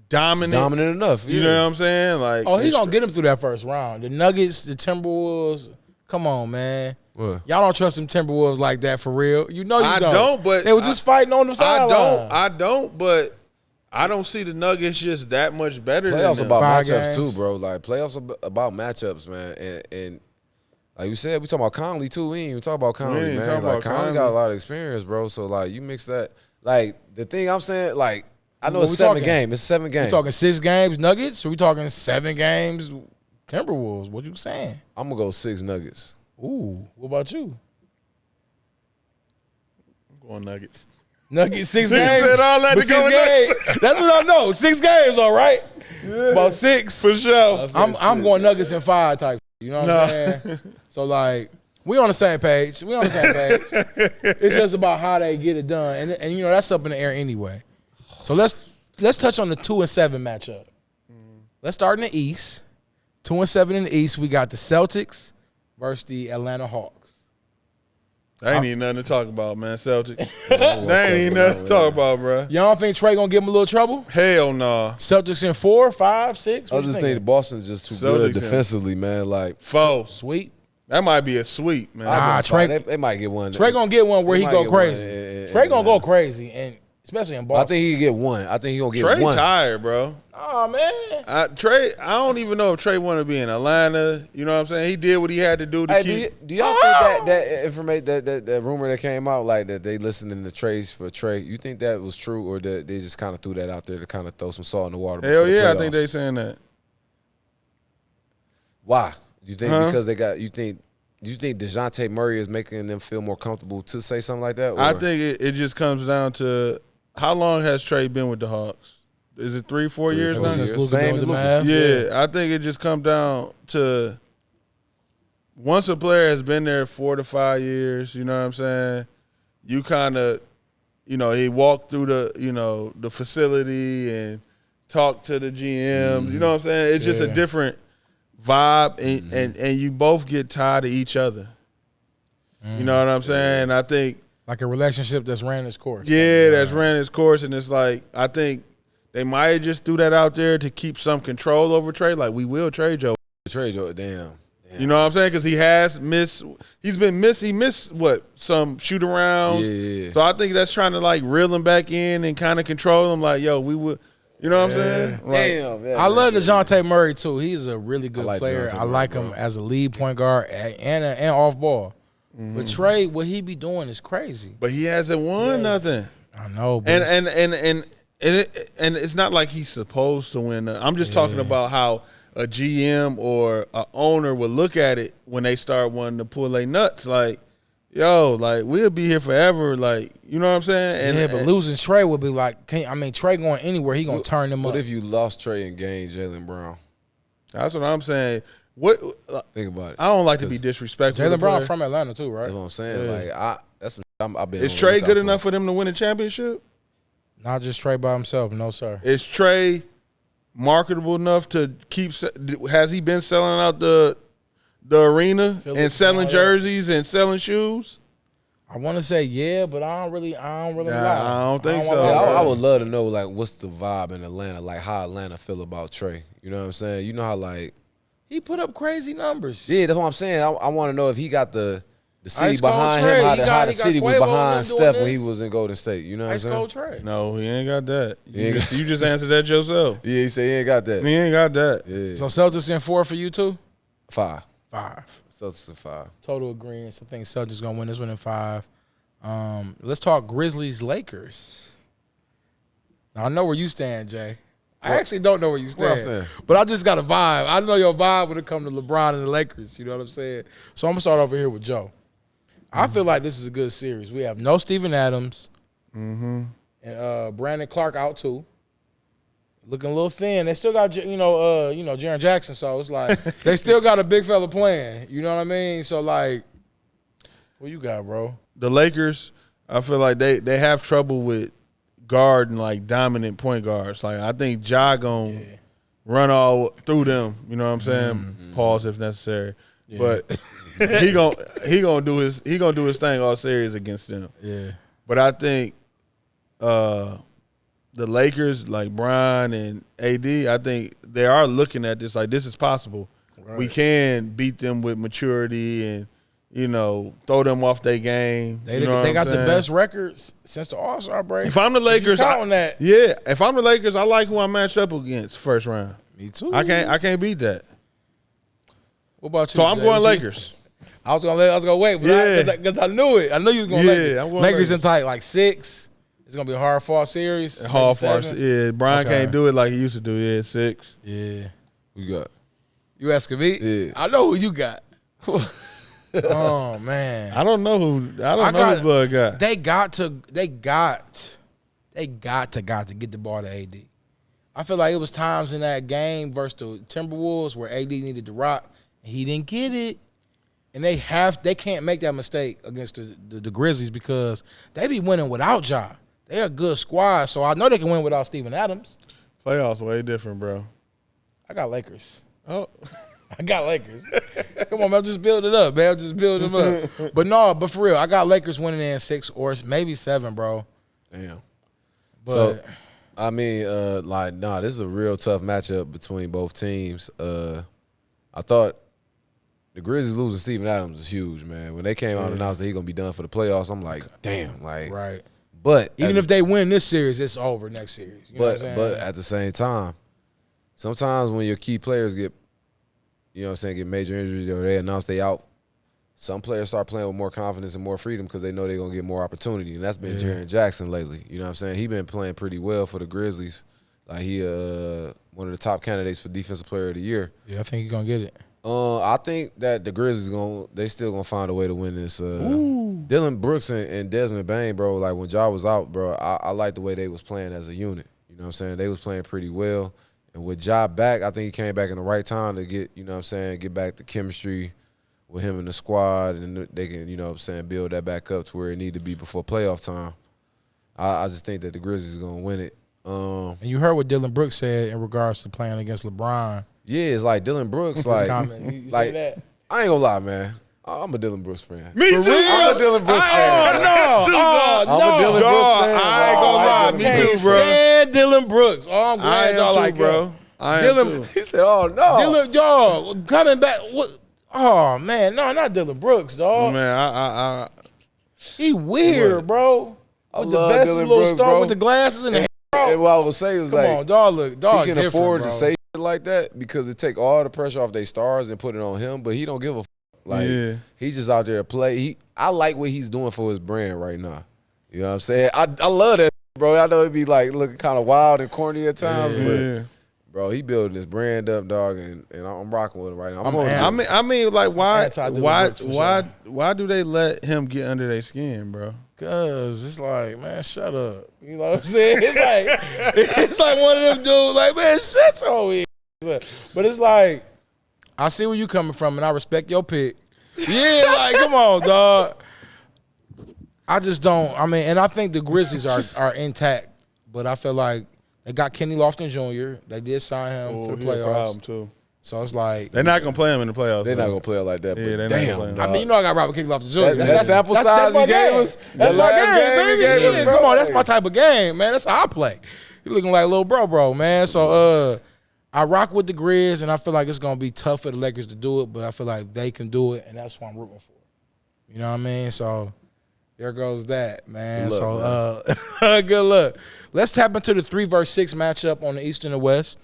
dominant
enough.
You
yeah.
know what I'm saying? Like,
Oh, he's gonna get him through that first round. The Nuggets, the Timberwolves. Come on, man.
What?
Y'all don't trust them Timberwolves like that for real. You know you
I
don't.
don't, but
they were just fighting on the sideline.
I don't, but I don't see the Nuggets just that much better
Playoffs
than them.
about
5
matchups
games.
too, bro. Like playoffs about matchups, man. And like you said, we talking about Conley too. We ain't even talk about Conley,
ain't
man.
talking
Like
about
Conley got a lot of experience, bro. So like you mix that. Like the thing I'm saying, like I know
What
it's
we
7
talking?
games. It's 7 games.
We talking 6 games Nuggets, or we talking 7 games Timberwolves? What you saying?
I'm gonna go 6 Nuggets.
Ooh, what about you?
I'm going Nuggets.
Nuggets 6
Six
games.
said all that
But
to go
6 games. That's what I know. 6 games, all right. About 6
for sure.
I'm going Nuggets in 5 type. You know what I'm saying? So like we on the same page. It's just about how they get it done, and you know that's up in the air anyway. So let's touch on the 2 and 7 matchup. Let's start in the East. 2 and 7 in the East. We got the Celtics versus the Atlanta Hawks.
That ain't even nothing to talk about, man. Celtics.
That
That ain't even nothing to talk about, bro.
Y'all don't think Trey gonna give him a little trouble?
Hell no.
Celtics in 4, 5, 6.
I
What you
just
thinking?
think Boston's just too
Celtics
good defensively, man. Like,
Foe.
Sweet.
That might be a sweep, man.
Nah, Trey-
they might get one.
Trey gonna get one where
They
he
might
go
get one
crazy.
in
Trey gonna go
Atlanta.
crazy, and especially in
I
Boston.
think he can get one. I think he gonna get
Trey
one.
tired, bro.
Oh man.
Trey, I don't even know if Trey want to be in Atlanta. You know what I'm saying? He did what he had to do to
Hey,
keep.
do y'all think that information that rumor that came out, like that they listening to trades for Trey, you think that was true, or that they just kind of threw that out there to kind of throw some salt in the water?
Hell
before the
yeah, I
playoffs?
think they saying that.
Why? You think
Huh?
because they got you think DeJounte Murray is making them feel more comfortable to say something like that? Or?
I think it just comes down to how long has Trey been with the Hawks? Is it 3-4 years
four
now?
Since
years.
Luka
Same
been with
as
the
Luka.
Mavs.
Yeah, I think it just come down to once a player has been there 4 to 5 years, you know what I'm saying? You kind of, he walked through the facility and talked to the GM. You know what I'm saying? It's just a
Yeah.
different vibe, and you both get tired of each other. You know what I'm saying? I think,
Like a relationship that's ran its course.
yeah, that's ran its course, and it's like I think they might have just threw that out there to keep some control over Trey. Like, we will trade Joe.
Trey, damn.
You know what I'm saying? Because he has missed. He missed what, some shoot arounds.
Yeah.
So I think that's trying to like reel him back in and kind of control him. Like, yo, we would. You know what I'm saying? Like,
Damn, man.
I love DeJounte Murray too. He's a really good
I like
player.
DeJounte
I
Murray,
like
bro.
him as a lead point guard and off ball. But Trey, what he be doing is crazy.
but he hasn't won nothing.
I know, but
And it's not like he's supposed to win. I'm just talking about how a GM or a owner would look at it when they start wanting to pull their nuts. Like, yo, like we'll be here forever. Like, you know what I'm saying?
but losing Trey would be like, Trey going anywhere, he gonna turn them
What
up.
if you lost Trey and gained Jaylen Brown?
That's what I'm saying. What
Think about it.
I don't like to be disrespectful. to
Jaylen
the
Brown
player.
from Atlanta too, right?
That's what I'm saying. Like I've been.
Is
on the
Trey
lookout
good
for
enough
him.
for them to win a championship?
Not just Trey by himself, no sir.
Is Trey marketable enough to keep? Has he been selling out the arena
Phillips
and selling
and all that.
jerseys and selling shoes?
I want to say yeah, but I don't really lie.
I don't think so.
wanna
Yeah,
lie.
I would love to know like what's the vibe in Atlanta, like how Atlanta feel about Trey. You know what I'm saying? You know how like
He put up crazy numbers.
yeah, that's what I'm saying. I want to know if he got the city
Ice Cold
behind
Trey.
him, how
He
the
got
city was
Quavo and
behind
them
Steph
doing
when he
this.
was in Golden State. You know what I'm
Ice
saying?
Cold Trey.
No, he ain't got that.
He ain't got-
You just answered that yourself.
Yeah, he said he ain't got that.
He ain't got that.
Yeah,
So Celtics in 4 for you too?
5.
5.
Celtics in 5.
Total agreement. I think Celtics gonna win this one in 5. Let's talk Grizzlies Lakers. Now, I know where you stand, Jay. I actually don't know where you
Where I
stand,
stand?
but I just got a vibe. I know your vibe when it comes to LeBron and the Lakers. You know what I'm saying? So I'm gonna start over here with Joe. I feel like this is a good series. We have no Steven Adams, and Brandon Clark out too. Looking a little thin. They still got Jaren Jackson, so it's like they still got a big fella playing. You know what I mean? So like, what you got, bro?
The Lakers, I feel like they have trouble with guarding like dominant point guards. Like I think Ja gonna run all through them. You know what I'm saying? Pause if necessary. But he gonna do his thing all series against them.
Yeah.
But I think the Lakers, like Bron and AD, I think they are looking at this like this is possible.
Right.
We can beat them with maturity and throw them off their game.
They
You know what
they
I'm
got the
saying?
best records since the All-Star break.
If I'm the Lakers,
counting that.
if I'm the Lakers, I like who I matched up against first round.
Me too.
I can't beat that.
What about you?
So I'm
Jay?
going
What you-
Lakers.
I was gonna wait, but
Yeah.
because I knew it. I knew you was gonna
Yeah,
Lakers.
I'm going
Lakers in
Lakers.
tight like 6. It's gonna be a hard fought series.
Hall
maybe
Farce.
7.
Yeah, Brian
Okay.
can't do it like he used to do. Yeah, 6.
Yeah.
Who you got?
You asking me?
Yeah.
I know who you got. Oh man,
I don't know who who Blood got.
They got to get the ball to AD. I feel like it was times in that game versus the Timberwolves where AD needed to rock and he didn't get it. And they can't make that mistake against the Grizzlies because they be winning without Ja. They're a good squad, so I know they can win without Steven Adams.
Playoffs way different, bro.
I got Lakers.
Oh,
I got Lakers. Come on, man. Just build it up, man. Just build them up. But for real, I got Lakers winning in 6 or maybe 7, bro.
Damn.
But
So, I mean, this is a real tough matchup between both teams. I thought the Grizzlies losing Steven Adams is huge, man. When they came out and announced that he's going to be done for the playoffs, I'm like, damn. Like,
right.
But
even if they win this series, it's over next series. You know what I'm saying?
But at the same time, sometimes when your key players get major injuries or they announce they out, some players start playing with more confidence and more freedom because they know they're going to get more opportunity. And that's been Jaren Jackson lately. You know what I'm saying? He's been playing pretty well for the Grizzlies. Like he one of the top candidates for Defensive Player of the Year.
Yeah, I think he's going to get it.
I think that the Grizzlies they still gonna find a way to win this. Dylan Brooks and Desmond Bane, bro. Like when Ja was out, bro, I like the way they was playing as a unit. You know what I'm saying? They was playing pretty well. And with Ja back, I think he came back in the right time to get, you know what I'm saying, get back to chemistry with him and the squad, and they can, you know what I'm saying, build that back up to where it need to be before playoff time. I just think that the Grizzlies are gonna win it.
And you heard what Dylan Brooks said in regards to playing against LeBron.
Yeah, it's like Dylan Brooks, like,
you say that?
I ain't gonna lie, man. I'm a Dylan Brooks fan.
Me too.
I'm a Dylan Brooks fan. I'm a Dylan Brooks fan.
I ain't gonna lie. Me too, bro.
Stand Dylan Brooks. Oh, I'm glad y'all like
bro.
I am
too. He said, "Oh no,
Dylan, dog, coming back." What? Oh man, no, not Dylan Brooks, dog.
Man,
he weird, bro. With the vest,
Dylan
little
Brooks,
star
bro.
with the glasses and the hair.
And what I would say was
Come on, dog. Look, dog.
he can afford
bro.
to say shit like that because it take all the pressure off their stars and put it on him. But he don't give a like. He just out there to play. I like what he's doing for his brand right now. You know what I'm saying? I love that, bro. I know it'd be like looking kind of wild and corny at times, but bro, he building his brand up, dog, and I'm rocking with him right now.
I mean, like, why do they let him get under their skin, bro?
Cause it's like, man, shut up. You know what I'm saying? It's like one of them dudes, like, man, shut your ass. But it's like, I see where you coming from, and I respect your pick. Yeah, like, come on, dog. I just don't. I mean, and I think the Grizzlies are intact, but I feel like they got Kenny Lofton Jr. They did sign him for the playoffs.
Problem too.
So it's like
they're not gonna play him in the playoffs.
They're not gonna play him like that.
Yeah,
but
damn.
I mean, you know I got Robert Kenny Lofton Jr.
That sample size he gave us.
That's my game, baby.
Us, bro.
Come on, that's my type of game, man. That's how I play. You looking like little bro, man. So I rock with the Grizz, and I feel like it's gonna be tough for the Lakers to do it, but I feel like they can do it, and that's what I'm rooting for. You know what I mean? So there goes that, man.
Good luck,
good luck. Let's tap into the 3 versus 6 matchup on the East and the West.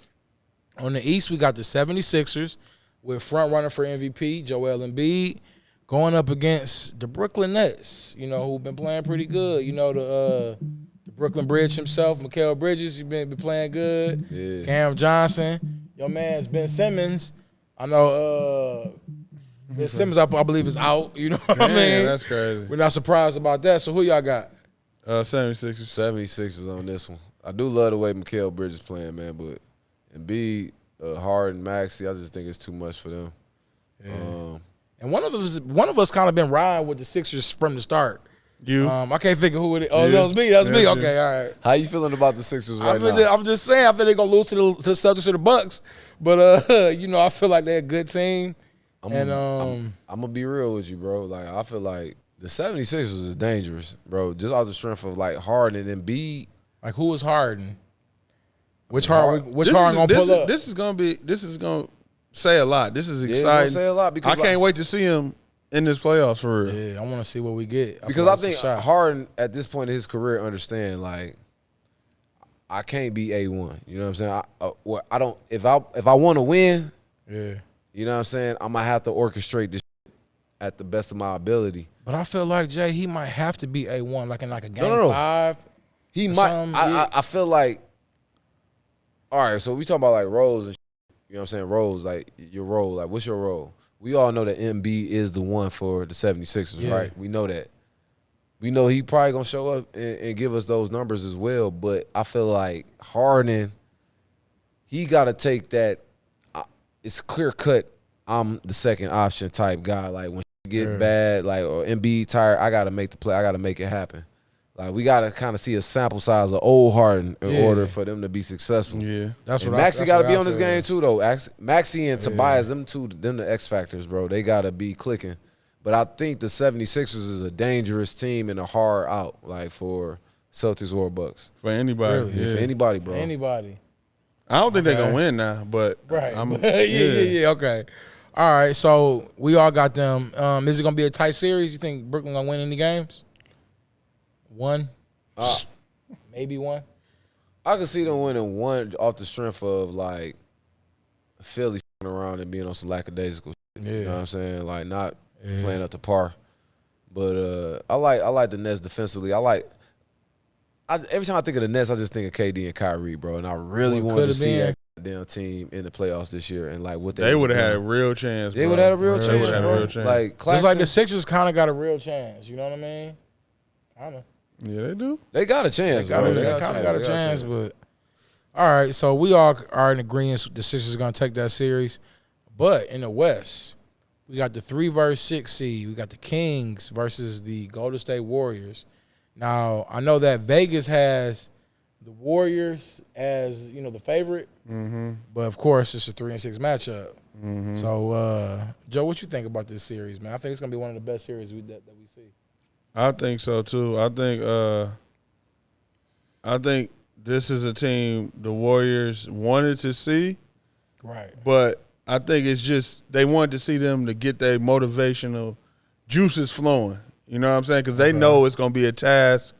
On the East, we got the 76ers with front runner for MVP, Joel Embiid, going up against the Brooklyn Nets, you know, who've been playing pretty good. You know, the Brooklyn Bridge himself, Mikal Bridges, you've been playing good.
Yeah.
Cam Johnson, your man's Ben Simmons. I know Ben Simmons, I believe, is out. You know what I mean?
That's crazy.
We're not surprised about that. So who y'all got?
76ers.
76ers on this one. I do love the way Mikal Bridges playing, man, but Embiid, Harden, Maxey, I just think it's too much for them.
Yeah. And one of us kind of been riding with the Sixers from the start.
You?
I can't think of who it is. Oh, that was me. That's me. Okay, all right.
How you feeling about the Sixers right now?
I'm just saying, I think they're gonna lose to the Celtics or the Bucks. But you know, I feel like they're a good team.
I'm gonna be real with you, bro. Like, I feel like the 76ers is dangerous, bro. Just off the strength of like Harden and Embiid.
Like, who is Harden? Which Harden gonna pull up?
This is gonna say a lot. This is
Yeah,
exciting.
it's gonna say a lot because
I can't wait to see him in this playoffs for real.
Yeah, I want to see what we get.
Because I think Harden at this point in his career understand like I can't be A1. You know what I'm saying? I don't if I want to win.
Yeah.
You know what I'm saying? I might have to orchestrate this at the best of my ability.
But I feel like Jay, he might have to be A1, like in like a game
No.
5.
He might. I feel like. All right, so we talking about like roles and. You know what I'm saying? Roles, like your role. Like, what's your role? we all know that MB is the one for the 76ers, right? We know that. We know he probably going to show up and give us those numbers as well, but I feel like Harden, he got to take that. It's clear cut. I'm the second option type guy. Like when you get bad, like or Embiid tired, I got to make the play. I got to make it happen. Like we got to kind of see a sample size of old Harden in order for them to be successful.
Yeah,
that's what
Maxey got to be on this game
like.
too, though. Maxey and Tobias, them the X factors, bro. They got to be clicking. But I think the 76ers is a dangerous team and a hard out, like for Celtics or Bucks.
For anybody,
Really?
Yeah, for anybody, bro.
Anybody.
I don't think they're gonna win now, but
right. Yeah. Okay. All right. So we all got them. Is it gonna be a tight series? You think Brooklyn gonna win any games? One, maybe one.
I can see them winning one off the strength of like Philly around and being on some lackadaisical shit. You know what I'm saying? Like not playing up to par. But I like the Nets defensively. Every time I think of the Nets, I just think of KD and Kyrie, bro. And I really wanted to see that damn team in the playoffs this year and like what
they would have had a real chance.
They would have had a real chance, bro. Like
just like the Sixers kind of got a real chance. You know what I mean? Kind of.
Yeah, they do.
They got a chance, bro.
They kind of got a chance, but all right. So we all are in agreement. The Sixers are gonna take that series, but in the West, we got the 3 versus 6 seed. We got the Kings versus the Golden State Warriors. Now I know that Vegas has the Warriors as the favorite, but of course it's a 3 and 6 matchup. So Joe, what you think about this series, man? I think it's gonna be one of the best series that we see.
I think so too. I think this is a team the Warriors wanted to see,
right?
But I think it's just they wanted to see them to get their motivational juices flowing. You know what I'm saying? Because they know it's going to be a task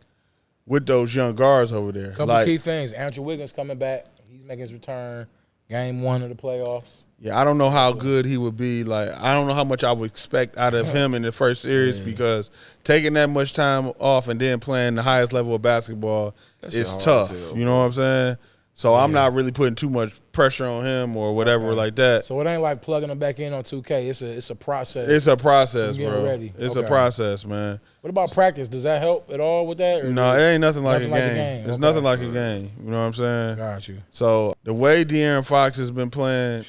with those young guards over there.
Couple key things. Andrew Wiggins coming back. He's making his return. Game 1 of the playoffs.
Yeah, I don't know how good he would be. Like, I don't know how much I would expect out of him in the first series because taking that much time off and then playing the highest level of basketball is tough. You know what I'm saying? So I'm not really putting too much pressure on him or whatever like that.
So it ain't like plugging him back in on 2K. It's a process.
It's a process, bro.
Ready.
It's a process, man.
What about practice? Does that help at all with that?
No, it ain't nothing like a game. It's nothing like a game. You know what I'm saying?
Got you.
So the way De'Aaron Fox has been playing,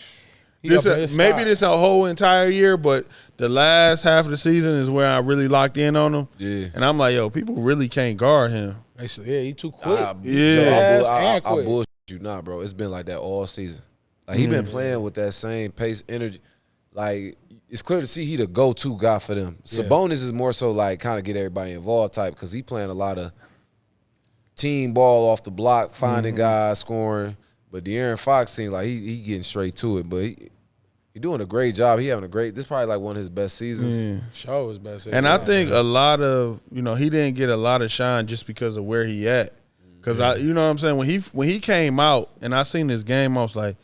maybe this a whole entire year, but the last half of the season is where I really locked in on him.
Yeah.
And I'm like, yo, people really can't guard him.
Yeah, he too quick.
I bullshit you not, bro. It's been like that all season. Like he been playing with that same pace, energy. Like it's clear to see he the go-to guy for them. Sabonis is more so like kind of get everybody involved type because he playing a lot of team ball off the block, finding guys, scoring. But De'Aaron Fox seems like he getting straight to it. But he doing a great job. He having a great. This is probably like one of his best seasons.
Show his best.
And I think a lot of he didn't get a lot of shine just because of where he at. Because you know what I'm saying, when he came out and I seen this game, I was like,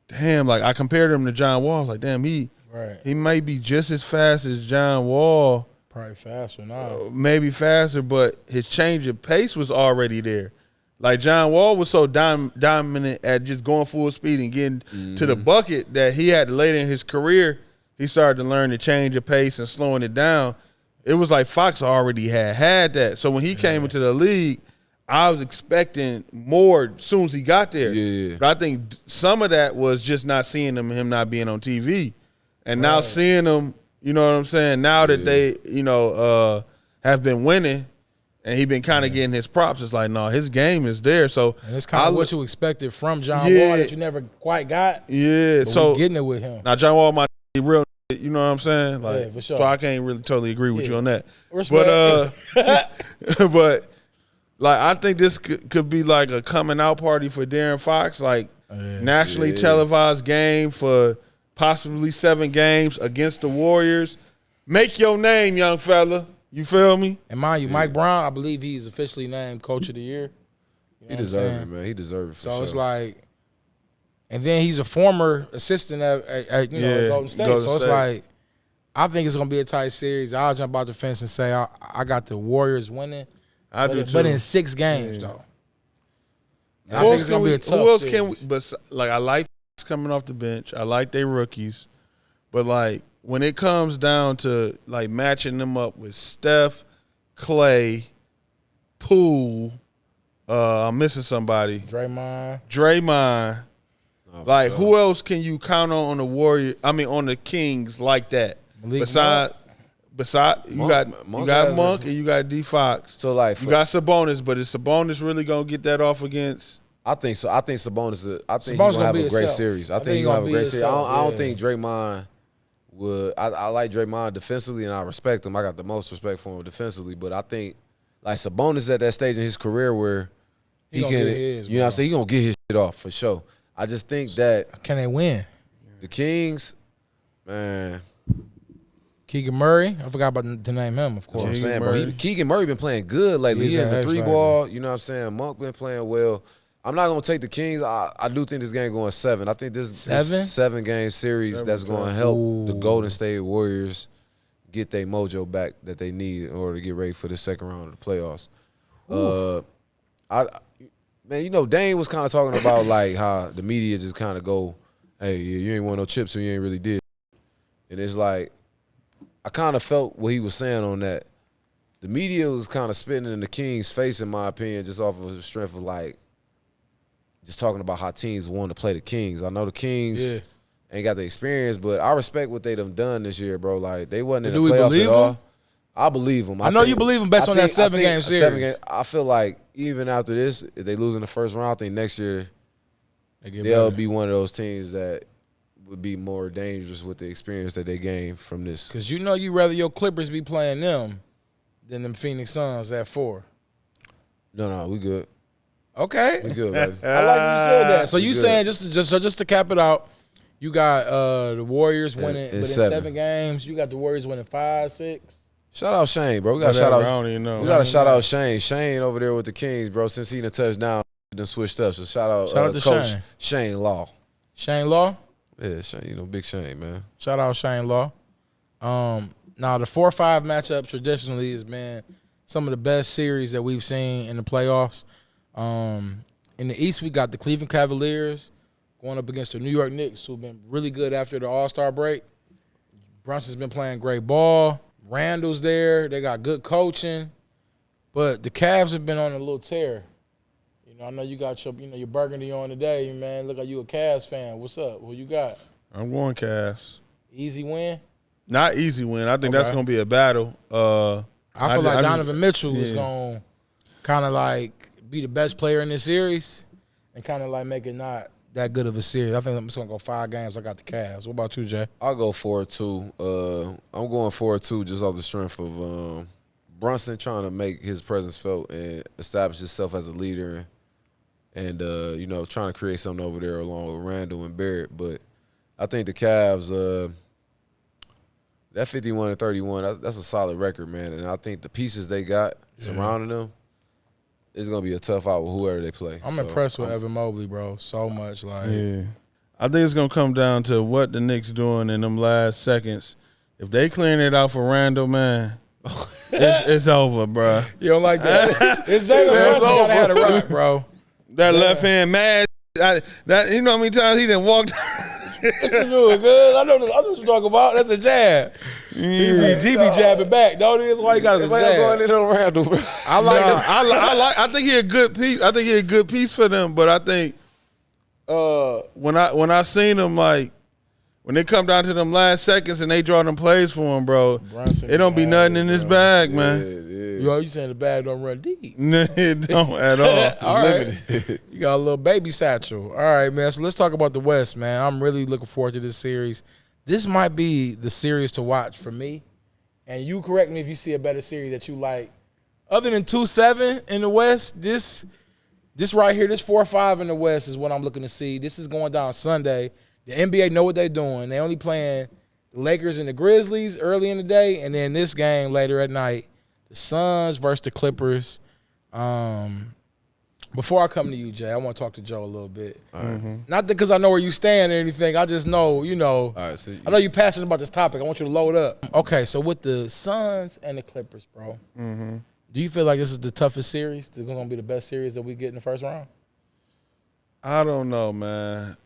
damn. Like I compared him to John Wall. I was like, damn, he might be just as fast as John Wall.
Probably faster now.
Maybe faster, but his change of pace was already there. Like John Wall was so dominant at just going full speed and getting to the bucket that he had later in his career, he started to learn to change of pace and slowing it down. It was like Fox already had that. So when he came into the league, I was expecting more as soon as he got there.
Yeah.
But I think some of that was just not seeing him not being on TV. And now seeing him, you know what I'm saying, now that they, have been winning and he been kind of getting his props, it's like, no, his game is there. So
and it's kind of what you expected from John Wall that you never quite got.
Yeah.
But
so
getting it with him.
Now John Wall might be real, you know what I'm saying? Like,
for sure.
So I can't really totally agree with you on that.
Respect.
But like I think this could be like a coming out party for De'Aaron Fox, like nationally televised game for possibly 7 games against the Warriors. Make your name, young fella. You feel me?
And mind you, Mike Brown, I believe he's officially named Coach of the Year.
He deserves it, man. He deserves it for sure.
So it's like, and then he's a former assistant at Golden State. It's like, I think it's gonna be a tight series. I'll jump out the fence and say I got the Warriors winning.
I do too.
But in 6 games though. I think it's gonna be a tough
who else
series.
can we? But like I like coming off the bench. I like their rookies, but like when it comes down to like matching them up with Steph, Clay, Poole, I'm missing somebody.
Draymond.
Like, who else can you count on the on the Kings like that? Besides, you got Monk and you got D Fox.
So like,
you got Sabonis, but is Sabonis really gonna get that off against?
I think so. I think Sabonis. I think he's gonna have a great series. I think he's gonna have a great series. I don't think Draymond would. I like Draymond defensively, and I respect him. I got the most respect for him defensively, but I think like Sabonis at that stage in his career where he can, you know what I'm saying, he gonna get his shit off for sure. I just think that
can they win?
The Kings, man.
Keegan Murray, I forgot about to name him, of course.
I'm saying, bro, Keegan Murray been playing good lately. He hitting the 3-ball. You know what I'm saying? Monk been playing well. I'm not gonna take the Kings. I do think this game going 7. I think this 7-game series that's gonna help the Golden State Warriors get their mojo back that they need in order to get ready for the second round of the playoffs. Man, you know, Dane was kind of talking about like how the media just kind of go, hey, you ain't won no chips, so you ain't really did. And it's like, I kind of felt what he was saying on that. The media was kind of spitting in the Kings' face, in my opinion, just off of the strength of like, just talking about how teams want to play the Kings. I know the Kings ain't got the experience, but I respect what they done this year, bro. Like, they wasn't in the playoffs at all. I believe them.
I know you believe them based on that 7-game series.
I feel like even after this, if they lose in the first round, I think next year they'll be one of those teams that would be more dangerous with the experience that they gained from this.
Because you know you rather your Clippers be playing them than them Phoenix Suns at 4.
No, we good.
Okay.
We good, baby.
I like you said that. So you saying just to cap it out, you got the Warriors winning, but in 7 games, you got the Warriors winning 5, 6.
Shout out Shane, bro. We got to shout out.
I don't even know.
We got to shout out Shane. Shane over there with the Kings, bro. Since he done touched down, done switched up. So shout out to Coach Shane Law.
Shane Law.
Yeah, Shane. You know, big Shane, man.
Shout out Shane Law. Now the 4-5 matchup traditionally has been some of the best series that we've seen in the playoffs. In the East, we got the Cleveland Cavaliers going up against the New York Knicks, who've been really good after the All-Star break. Brunson's been playing great ball. Randall's there. They got good coaching. But the Cavs have been on a little tear. You know, I know you got your burgundy on today, man. Look like you a Cavs fan. What's up? Who you got?
I'm going Cavs.
Easy win?
Not easy win. I think that's going to be a battle.
I feel like Donovan Mitchell is going to kind of like be the best player in this series and kind of like make it not that good of a series. I think I'm just going to go 5 games. I got the Cavs. What about you, Jay?
I'll go 4-2. I'm going 4-2 just off the strength of Brunson trying to make his presence felt and establish himself as a leader and you know, trying to create something over there along with Randall and Barrett. But I think the Cavs, that 51-31, that's a solid record, man. And I think the pieces they got surrounding them, it's gonna be a tough out with whoever they play.
I'm impressed with Evan Mobley, bro. So much, like.
Yeah, I think it's gonna come down to what the Knicks doing in them last seconds. If they clearing it out for Randall, man, it's over, bro.
You don't like that? It's Jalen Brunson gotta have the rock, bro.
That left hand mad. That you know how many times he done walked.
You doing good? I know what you're talking about. That's a jab. He be jabbing back. No, that's why he got his jab.
Going in on Randall, bro.
I think he a good piece. I think he a good piece for them. But I think when I seen him, like when they come down to them last seconds and they draw them plays for him, bro, Brunson, it don't be nothing in this bag, man.
You saying the bag don't run deep?
No, it don't at all.
All right. You got a little baby satchel. All right, man. So let's talk about the West, man. I'm really looking forward to this series. This might be the series to watch for me. And you correct me if you see a better series that you like. Other than 2-7 in the West, this right here, this 4-5 in the West is what I'm looking to see. This is going down Sunday. The NBA know what they're doing. They only playing the Lakers and the Grizzlies early in the day, and then this game later at night, the Suns versus the Clippers. Before I come to you, Jay, I want to talk to Joe a little bit. Not because I know where you stand or anything. I just know, you know. All right, so I know you're passionate about this topic. I want you to load up. Okay, so with the Suns and the Clippers, bro, do you feel like this is the toughest series? This is going to be the best series that we get in the first round?
I don't know, man.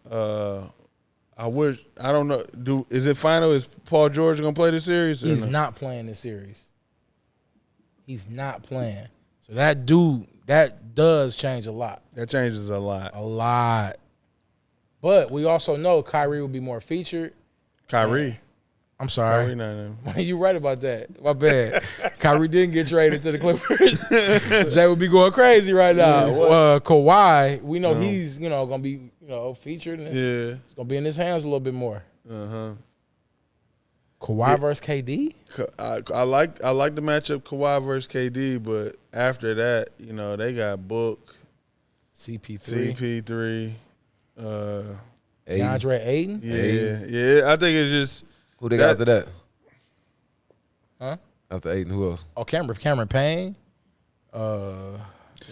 I don't know. Is it final? Is Paul George gonna play this series?
He's not playing this series. He's not playing. So that does change a lot.
That changes a lot.
A lot. But we also know Kyrie will be more featured.
Kyrie.
I'm sorry.
Kyrie not in.
You right about that. My bad. Kyrie didn't get traded to the Clippers. Jay would be going crazy right now. Kawhi, we know he's gonna be featured. And it's gonna be in his hands a little bit more. Kawhi versus KD.
I like the matchup Kawhi versus KD, but after that, they got Book,
CP3,
Aiden.
DeAndre Ayton.
Yeah. I think it's just
Who they got after that?
Huh?
After Aiden, who else?
Oh, Cameron Payne. Let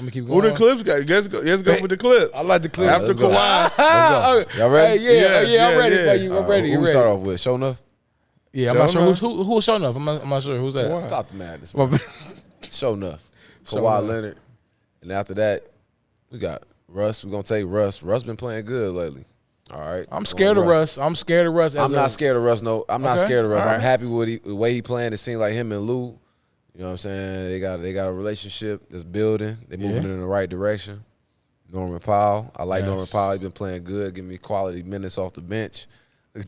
me keep
who
going.
the Clips got. Let's go with the Clips.
I like the Clips.
After
Let's go.
Kawhi.
Let's go. Y'all ready?
Hey, I'm ready for you. I'm ready.
Who we
ready.
start off with? Show enough?
Yeah, I'm not sure who's showing up. I'm not sure who's that.
Stop the madness.
My bad.
Show enough.
Show
Kawhi
enough.
Leonard. And after that, we got Russ. We're going to take Russ. Russ been playing good lately. All right.
I'm scared of Russ. I'm scared of Russ.
I'm not scared of Russ. No, I'm not
Okay.
scared of Russ.
All right.
I'm happy with the way he playing. It seems like him and Lou, you know what I'm saying? They got a relationship that's building. They're moving in the right direction. Norman Powell. I like Norman Powell. He's been playing good, giving me quality minutes off the bench.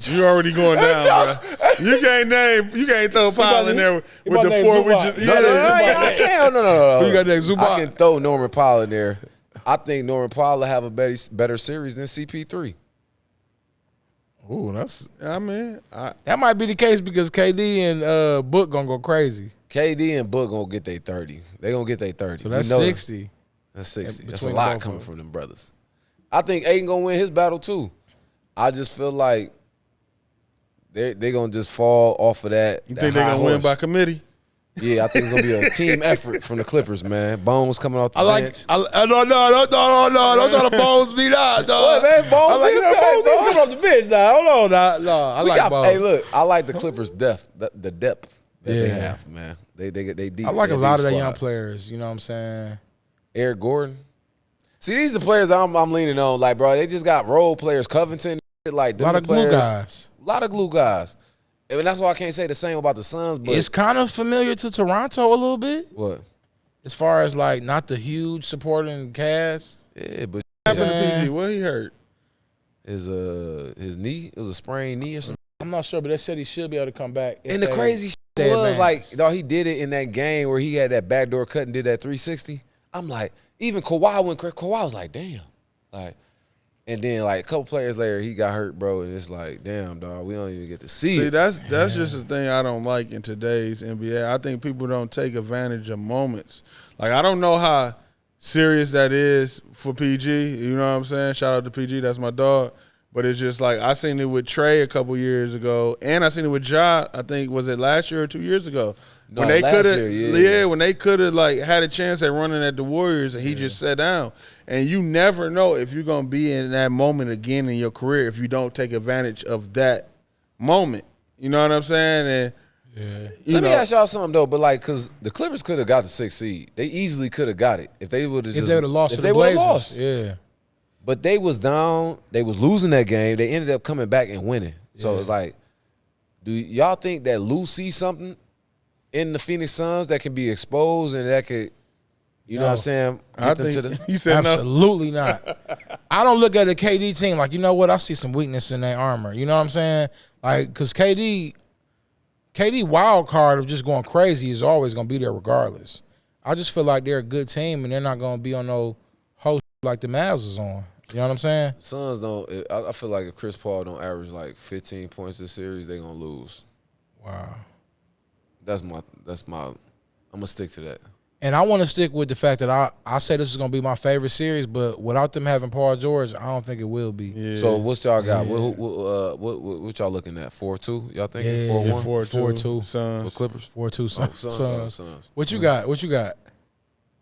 You already going down, bro. You can't throw Powell in there with the four we just.
I can't. No.
Who you got next? Zubac?
I can throw Norman Powell in there. I think Norman Powell will have a better series than CP3.
Ooh, that's.
That
might be the case because KD and Book gonna go crazy.
KD and Book gonna get their 30. They gonna get their 30.
So that's 60.
That's 60. That's a
Between
lot
both
coming
of them.
from them brothers. I think Aiden gonna win his battle too. I just feel like they gonna just fall off of that.
You think they're gonna win by committee?
Yeah, I think it's gonna be a team effort from the Clippers, man. Bones coming off the bench.
No, don't try to Bones me now, dog.
What, man? Bones
I like
is
Bones
good, dog.
coming off the bench now. Hold on, no. I like Bones.
Hey, look, I like the Clippers' depth, the depth that they have, man. They deep.
I like
They
a lot of
deep
the
squad.
young players. You know what I'm saying?
Eric Gordon. See, these are the players I'm leaning on. Like, bro, they just got role players. Covington, like
A lot of glue guys.
A lot of glue guys. And that's why I can't say the same about the Suns. But
It's kind of familiar to Toronto a little bit,
what?
as far as like not the huge supporting cast.
Yeah, but
What happened to PG? What he hurt?
his knee, it was a sprained knee or something.
I'm not sure, but they said he should be able to come back. if
And the
they-
crazy shit
they
was
advance.
like, dog, he did it in that game where he had that backdoor cut and did that 360. I'm like, even Kawhi went crazy. Kawhi was like, damn. Like, and then like a couple players later, he got hurt, bro. And it's like, damn, dog, we don't even get to see
See,
it.
that's just the thing I don't like in today's NBA. I think people don't take advantage of moments. Like, I don't know how serious that is for PG. You know what I'm saying? Shout out to PG. That's my dog. But it's just like I seen it with Trey a couple years ago, and I seen it with Ja. I think was it last year or 2 years ago
No,
when they
last
could have,
year,
when they could have like had a chance at running at the Warriors, and he just sat down. And you never know if you're gonna be in that moment again in your career if you don't take advantage of that moment. You know what I'm saying? And
Let me ask y'all something though, but like, cause the Clippers could have got the 6th seed. They easily could have got it if they would have
If
just
they would have lost
if
to
they
the
would've
Blazers,
lost.
yeah.
But they was down. They was losing that game. They ended up coming back and winning. So it's like, do y'all think that Lou sees something in the Phoenix Suns that can be exposed and that could, you know what I'm saying?
I
Get them
think
to the.
he said no.
Absolutely not. I don't look at the KD team like, you know what? I see some weakness in their armor. You know what I'm saying? Like, because KD wild card of just going crazy is always going to be there regardless. I just feel like they're a good team and they're not going to be on no host like the Mavs is on. You know what I'm saying?
Suns don't. I feel like if Chris Paul don't average like 15 points this series, they gonna lose.
Wow.
That's my. I'm gonna stick to that.
And I want to stick with the fact that I say this is going to be my favorite series, but without them having Paul George, I don't think it will be.
Yeah.
So what's y'all got? What y'all looking at? 4-2? Y'all thinking
Yeah,
4-1?
4-2.
Suns.
With Clippers?
4-2 Suns.
Suns.
What you got? What you got?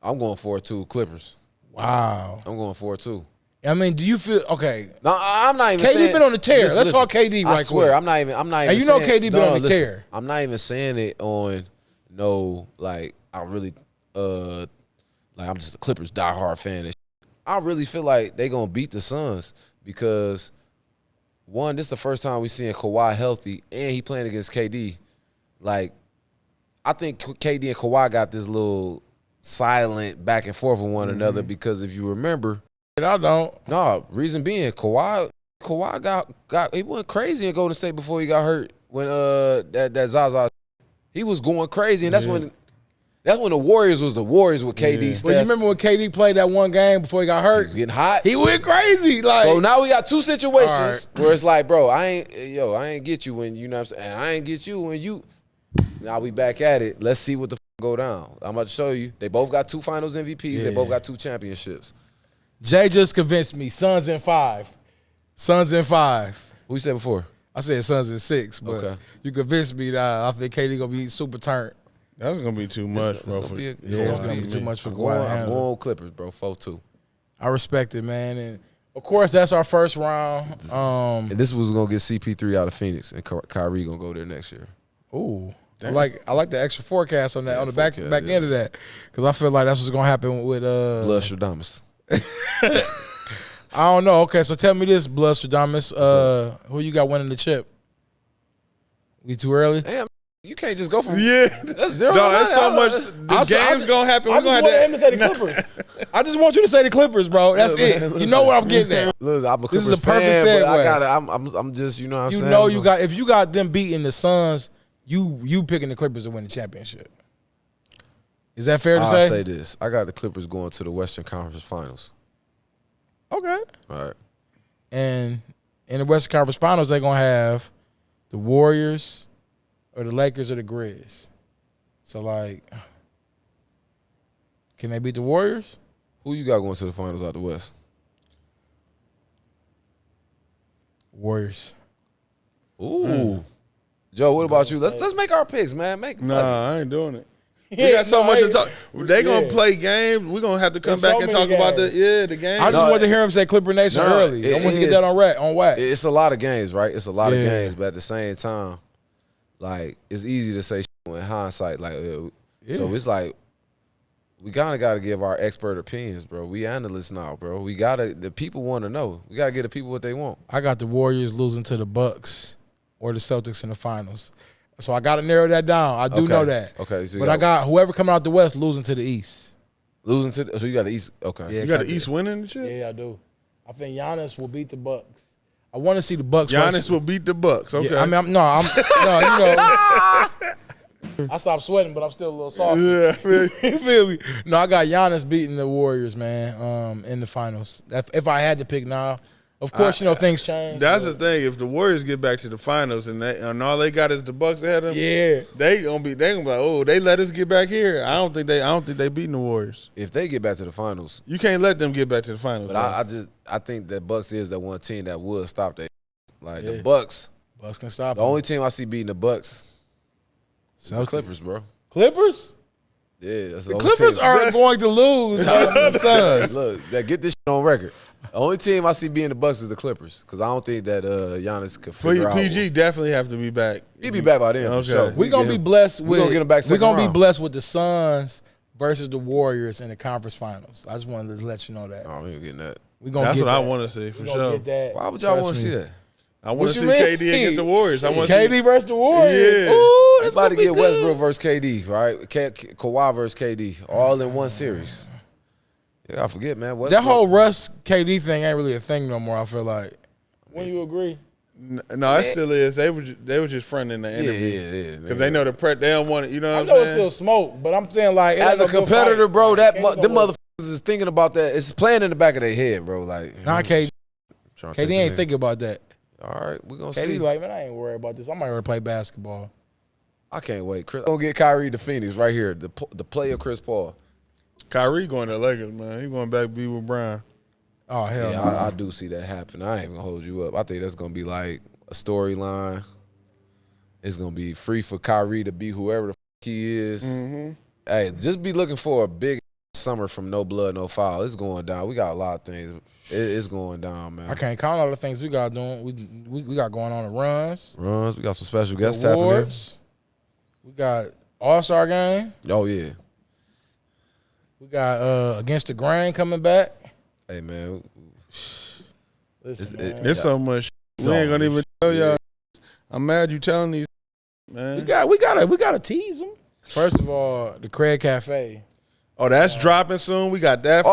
I'm going 4-2 Clippers.
Wow.
I'm going 4-2.
I mean, do you feel okay?
No, I'm not even
KD
saying.
been on the tear.
Listen,
Let's talk KD
I
right
swear,
quick.
I'm not even.
And you know
saying,
KD been on the
listen,
tear.
I'm not even saying it on no like I really like I'm just a Clippers diehard fan. And I really feel like they gonna beat the Suns because one, this is the first time we seeing Kawhi healthy, and he playing against KD. Like, I think KD and Kawhi got this little silent back and forth with one another because if you remember,
I don't.
no, reason being Kawhi got he went crazy in Golden State before he got hurt when that Zaza, he was going crazy, and that's when the Warriors was the Warriors with KD. Steph.
But you remember when KD played that one game before he got hurt?
He was getting hot.
He went crazy. Like,
so now we got two situations where it's like, bro, I ain't get you when you know what I'm saying, and I ain't get you when you. Now we back at it. Let's see what the go down. I'm about to show you. They both got 2 Finals MVPs.
Yeah.
They both got 2 championships.
Jay just convinced me. Suns in 5. Suns in 5.
Who you said before?
I said Suns in 6, but
Okay.
you convinced me that I think KD gonna be super turned.
That's gonna be too much, bro.
It's gonna be too much for
I'm
Kawhi.
going Clippers, bro. 4-2.
I respect it, man. And of course, that's our first round.
And this was gonna get CP3 out of Phoenix, and Kyrie gonna go there next year.
Ooh. I like the extra forecast on that, on the back end of that, because I feel like that's what's gonna happen with
Blood Stradamus.
I don't know. Okay, so tell me this, Blood Stradamus. Who you got winning the chip? We too early?
Damn, you can't just go from
That's
0
no,
to
that's
9.
so much. The game's gonna happen.
I
We're
just
gonna
want
have
him to say the Clippers. I just want you to say the Clippers, bro. That's it. You know what I'm getting at.
Look, I'm a
This is a
Clippers
perfect
fan, but I
segue.
gotta. I'm just, you know what I'm saying.
You know you got, if you got them beating the Suns, you picking the Clippers to win the championship. Is that fair to
I'll
say?
say this. I got the Clippers going to the Western Conference Finals.
Okay.
All right.
And in the Western Conference Finals, they're gonna have the Warriors or the Lakers or the Grizz. So like, can they beat the Warriors?
Who you got going to the finals out the West?
Warriors.
Ooh. Joe, what about you? Let's make our picks, man.
Nah, I ain't doing it. We got so much to talk. They gonna play games. We're gonna have to come
There's
back
so
and
many
talk about
games.
the game.
I just wanted to hear him say Clipper Nation early. I wanted to get that on wax.
It's a lot of games, right? It's a lot of games, but at the same time, like, it's easy to say in hindsight. Like, so it's like we kind of got to give our expert opinions, bro. We analysts now, bro. The people want to know. We got to give the people what they want.
I got the Warriors losing to the Bucks or the Celtics in the finals. So I got to narrow that down. I do know that.
Okay. So
but I got whoever coming out the West losing to the East.
so you got the East. Okay.
Yeah,
you got the East winning the shit?
Yeah, I do. I think Giannis will beat the Bucks. I want to see the Bucks.
Giannis will beat the Bucks. Okay.
Yeah, no, you know. I stopped sweating, but I'm still a little salty.
Yeah,
You feel me? No, I got Giannis beating the Warriors, man, in the finals. If I had to pick now, of course, things change.
That's the thing. If the Warriors get back to the finals and all they got is the Bucks ahead of them,
yeah,
they gonna be like, oh, they let us get back here. I don't think they beating the Warriors.
If they get back to the finals,
you can't let them get back to the finals.
but I think that Bucks is that one team that would stop that. Like the Bucks
can stop.
The only team I see beating the Bucks is the Clippers, bro.
Clippers?
Yeah, that's
the Clippers are going to lose versus the Suns.
Look, get this shit on record. The only team I see being the Bucks is the Clippers because I don't think that Giannis could figure out.
PG definitely have to be back.
He'll be back by then.
Okay.
For sure.
We're gonna be blessed with.
We're gonna get him back.
We're gonna be blessed with the Suns versus the Warriors in the conference finals. I just wanted to let you know that.
Oh, we ain't getting that.
We gonna
That's
get
what
that.
I want to see for
We
sure.
get that.
Why would y'all want to see that?
I want
What
to
you
see
mean?
KD against the Warriors. I want to
KD versus the Warriors.
Yeah.
Ooh,
It's
that's
about to
gonna be
get
good.
Westbrook versus KD, right? Kawhi versus KD, all in one series. Yeah, I forget, man. Westbrook.
That whole Russ KD thing ain't really a thing no more. I feel like. When you agree?
No, it still is. They were just fronting the interview.
Yeah.
Because they know the prep. They don't want it. You know what
I
I'm
know
saying?
it's still smoke, but I'm saying like it
As
ain't
a
no good
competitor,
fight.
bro,
Can't
them
go-
motherfuckers is thinking about that. It's playing in the back of their head, bro. Like,
Nah, KD
trying to take
ain't
it.
thinking about that.
All right, we're gonna
KD
see.
like, man, I ain't worried about this. I might want to play basketball.
I can't wait. Chris, gonna get Kyrie to Phoenix right here. The player Chris Paul.
Kyrie going to Lakers, man. He going back to be with Brian.
Oh hell,
Yeah,
no.
I do see that happen. I ain't even gonna hold you up. I think that's gonna be like a storyline. It's gonna be free for Kyrie to be whoever the he is.
Mm-hmm.
Hey, just be looking for a big summer from No Blood, No Foul. It's going down. We got a lot of things. It's going down, man.
I can't count all the things we got doing. We got going on the runs,
Runs. We got some special guests happening.
awards. We got All-Star game.
Oh yeah.
We got Against the Grain coming back.
Hey man.
Listen,
It's-
man.
There's so much We ain't gonna even tell y'all. I'm mad you telling these, man.
We gotta tease them. First of all, the Craig Cafe.
Oh, that's dropping soon. We got that.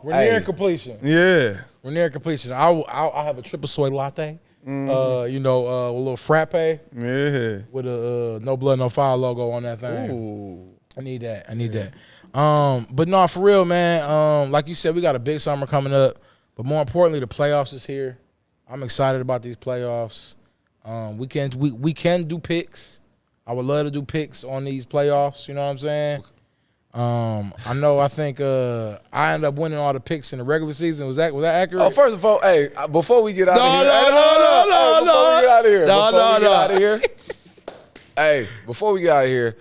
We're nearing completion.
Yeah.
We're nearing completion. I'll have a triple soy latte.
Mm-hmm.
A little frappe.
Yeah.
With a no blood, no foul logo on that thing.
Ooh.
I need that. But no, for real, man. Like you said, we got a big summer coming up. But more importantly, the playoffs is here. I'm excited about these playoffs. We can do picks. I would love to do picks on these playoffs. You know what I'm saying? I think I ended up winning all the picks in the regular season. Was that accurate?
Oh, first of all, hey, before we get out of here, hey, before we get out of here,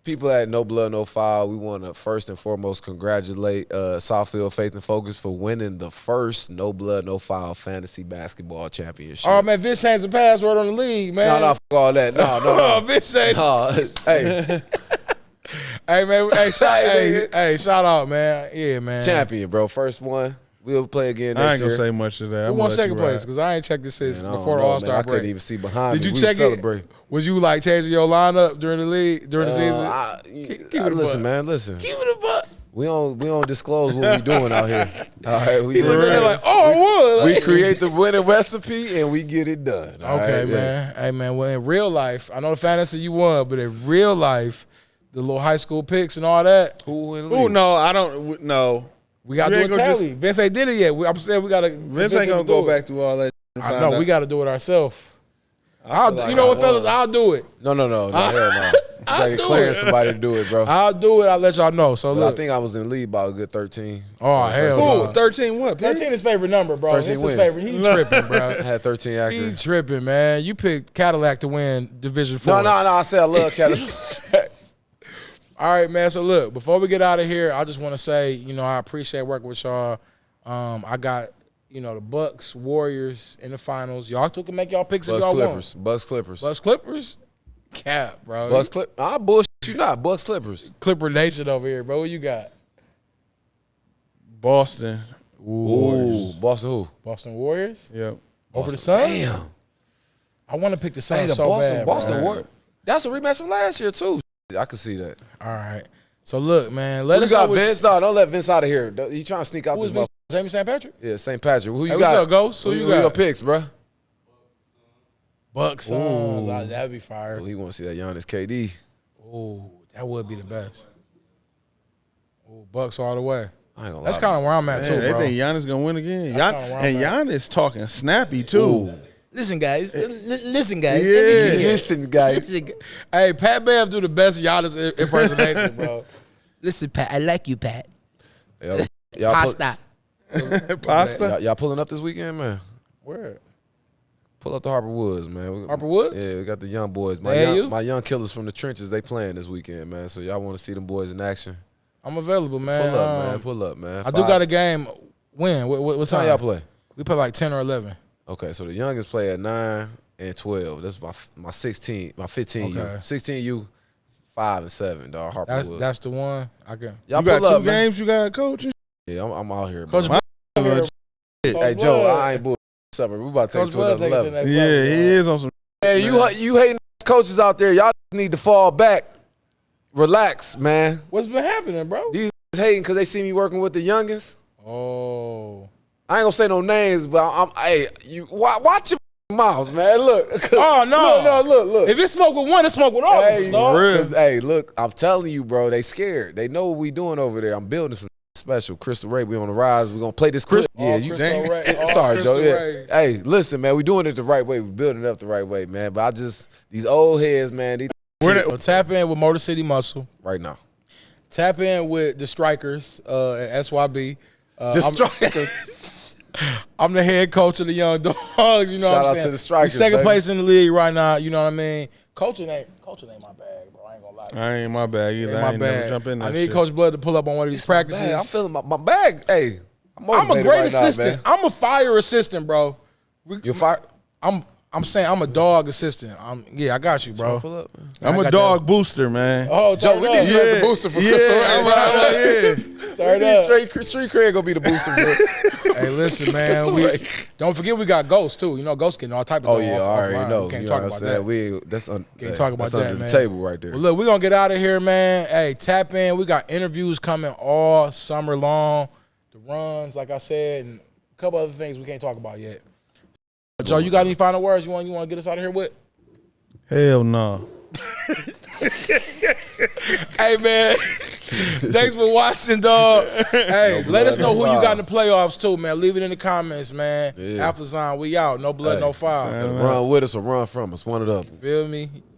people at No Blood, No Foul, we want to first and foremost congratulate Southfield Faith and Focus for winning the first No Blood, No Foul fantasy basketball championship.
Oh man, Vince changed the password on the league, man.
No, fuck all that. No.
Vince changed.
Hey.
Hey man, shout out, man. Yeah, man.
Champion, bro. First one. We'll play again
I
next
ain't
year.
gonna say much to that.
Who won second place? Because I ain't checked this since before the All-Star break.
I couldn't even see behind
Did
me.
you
We
check
celebrate.
it? Was you like changing your lineup during the season? Keep it a
listen,
buck.
man. Listen.
Keep it a buck.
We don't disclose what we doing out here. All right, we
He
just-
looking at it like, oh, I won.
we create the winning recipe and we get it done. All
Okay,
right?
man. Hey, man. Well, in real life, I know the fantasy you won, but in real life, the little high school picks and all that,
Who in the
Oh
league?
no, I don't. No,
we got to do a tally. Vince ain't did it yet. I'm saying we got to.
Vince ain't gonna go back through all that.
I know. We got to do it ourselves.
like
You know what, fellas? I'll do it.
No, hell no. You gotta get clearance somebody to do it, bro.
I'll do it. I'll let y'all know. So
But
look.
I think I was in the lead by a good 13.
Oh, hell
Who?
no.
13 what?
13 his favorite number, bro.
13
It's his
wins.
favorite. He tripping, bro.
I had 13
He
accurate.
tripping, man. You picked Cadillac to win Division 4.
No. I said I love Cadillac.
All right, man. So look, before we get out of here, I just want to say, I appreciate working with y'all. I got, the Bucks, Warriors in the finals. Y'all two can make y'all picks if
Bucks
y'all
Clippers.
want.
Bucks Clippers.
Bucks Clippers? Cap, bro.
Bucks Clippers. I bullshit you not. Bucks Clippers.
Clipper Nation over here, bro. What you got?
Boston.
Ooh, Boston who?
Boston Warriors?
Yep.
Over the Suns?
Damn.
I want to pick the Suns
Hey, the
so bad,
Boston
bro.
Warriors. That's a rematch from last year too. I can see that.
All right. So look, man. Let
Who
us
you got,
know which-
Vince? No, don't let Vince out of here. He trying to sneak out
Who
this
is Vince?
motherfucker.
Jamie St. Patrick?
Yeah, St. Patrick. Who you
Hey,
got?
what's up, Ghost? Who you got?
your picks, bro?
Bucks Suns. That'd be fire.
Oh, he want to see that Giannis KD.
Oh, that would be the best. Oh, Bucks all the way.
I ain't gonna
That's
lie.
kind of where I'm at
Man,
too,
they
bro.
think Giannis gonna win again.
That's kinda where I'm
Giannis talking snappy too.
Listen, guys. Listen, guys.
Yeah.
Listen, guys.
Hey, Pat Bev do the best Giannis impersonation, bro.
Listen, Pat, I like you, Pat.
Y'all
Pasta.
Pasta.
Y'all pulling up this weekend, man?
Where?
Pull up to Harper Woods, man.
Harper Woods?
Yeah, we got the young boys.
Hey,
My young killers from the trenches, they playing this weekend, man. So y'all want to see them boys in action?
I'm available, man.
Pull up, man. Pull up, man.
I do got a game. When? What
time
time?
y'all play?
We play like 10 or 11.
Okay, so the youngest play at 9 and 12. That's my 16, my 15
Okay.
U. 16 U, 5 and 7, dog. Harper Woods.
That's the one. I can.
Y'all
You got
pull up,
two
man.
games. You got a coach.
Yeah, I'm out here,
Coach
bro.
Blood.
Hey, Joe, I ain't bull. We about to take
Coach
to
Blood
another
take it to
level.
the next
Yeah,
level,
he
dog.
is on some.
Hey, you hating coaches out there, y'all need to fall back. Relax, man.
What's been happening, bro?
These hating because they see me working with the youngest.
Oh.
I ain't gonna say no names, but you watch your mouths, man. Look.
Oh, no.
Look.
If it's smoke with one, it's smoke with all.
Hey,
dog.
'cause, hey, look, I'm telling you, bro, they scared. They know what we doing over there. I'm building some special. Crystal Ray, we on the rise. We gonna play this clip.
Oh, Crystal Ray. Oh,
Sorry,
Crystal
Joe. Yeah.
Ray.
Hey, listen, man, we doing it the right way. We building it up the right way, man. But these old heads, man,
So tap in with Motor City Muscle.
right now.
Tap in with the Strikers at SYB.
The Strikers.
I'm the head coach of the Young Dogs. You know
Shout
what I'm
out
saying?
to the Strikers,
We second
baby.
place in the league right now. You know what I mean? Coaching ain't my bag, bro. I ain't gonna lie.
I ain't my bag either.
Ain't
I
my
ain't never
bag.
jump in that
I need
shit.
Coach Blood to pull up on one of these practices.
Man, I'm feeling my bag. Hey, I'm
I'm a
motivated
great
right now,
assistant.
man.
I'm a fire assistant, bro.
You're fired.
I'm I'm saying I'm a dog assistant. I got you, bro.
Pull up.
I'm a dog booster, man.
Oh,
Joe, we need you as the booster for Crystal Ray.
Turn up.
Street Craig gonna be the booster for.
Hey, listen, man. Don't forget we got Ghost too. You know, Ghost getting all type of.
Oh yeah, I
offline.
already know.
We can't
You
talk
know
about
what I'm
that.
saying?
Can't talk about
that's
that,
under
man.
the table right there.
Well, look, we're gonna get out of here, man. Hey, tap in. We got interviews coming all summer long. The runs, like I said, and a couple other things we can't talk about yet. Joe, you got any final words you want to get us out of here with?
Hell no.
Hey, man. Thanks for watching, dog. Hey, let us know who you got in the playoffs, too, man. Leave it in the comments, man.
Yeah.
Athlazon, we out. No blood, no foul.
Run with us or run from us. One of them.
Feel me?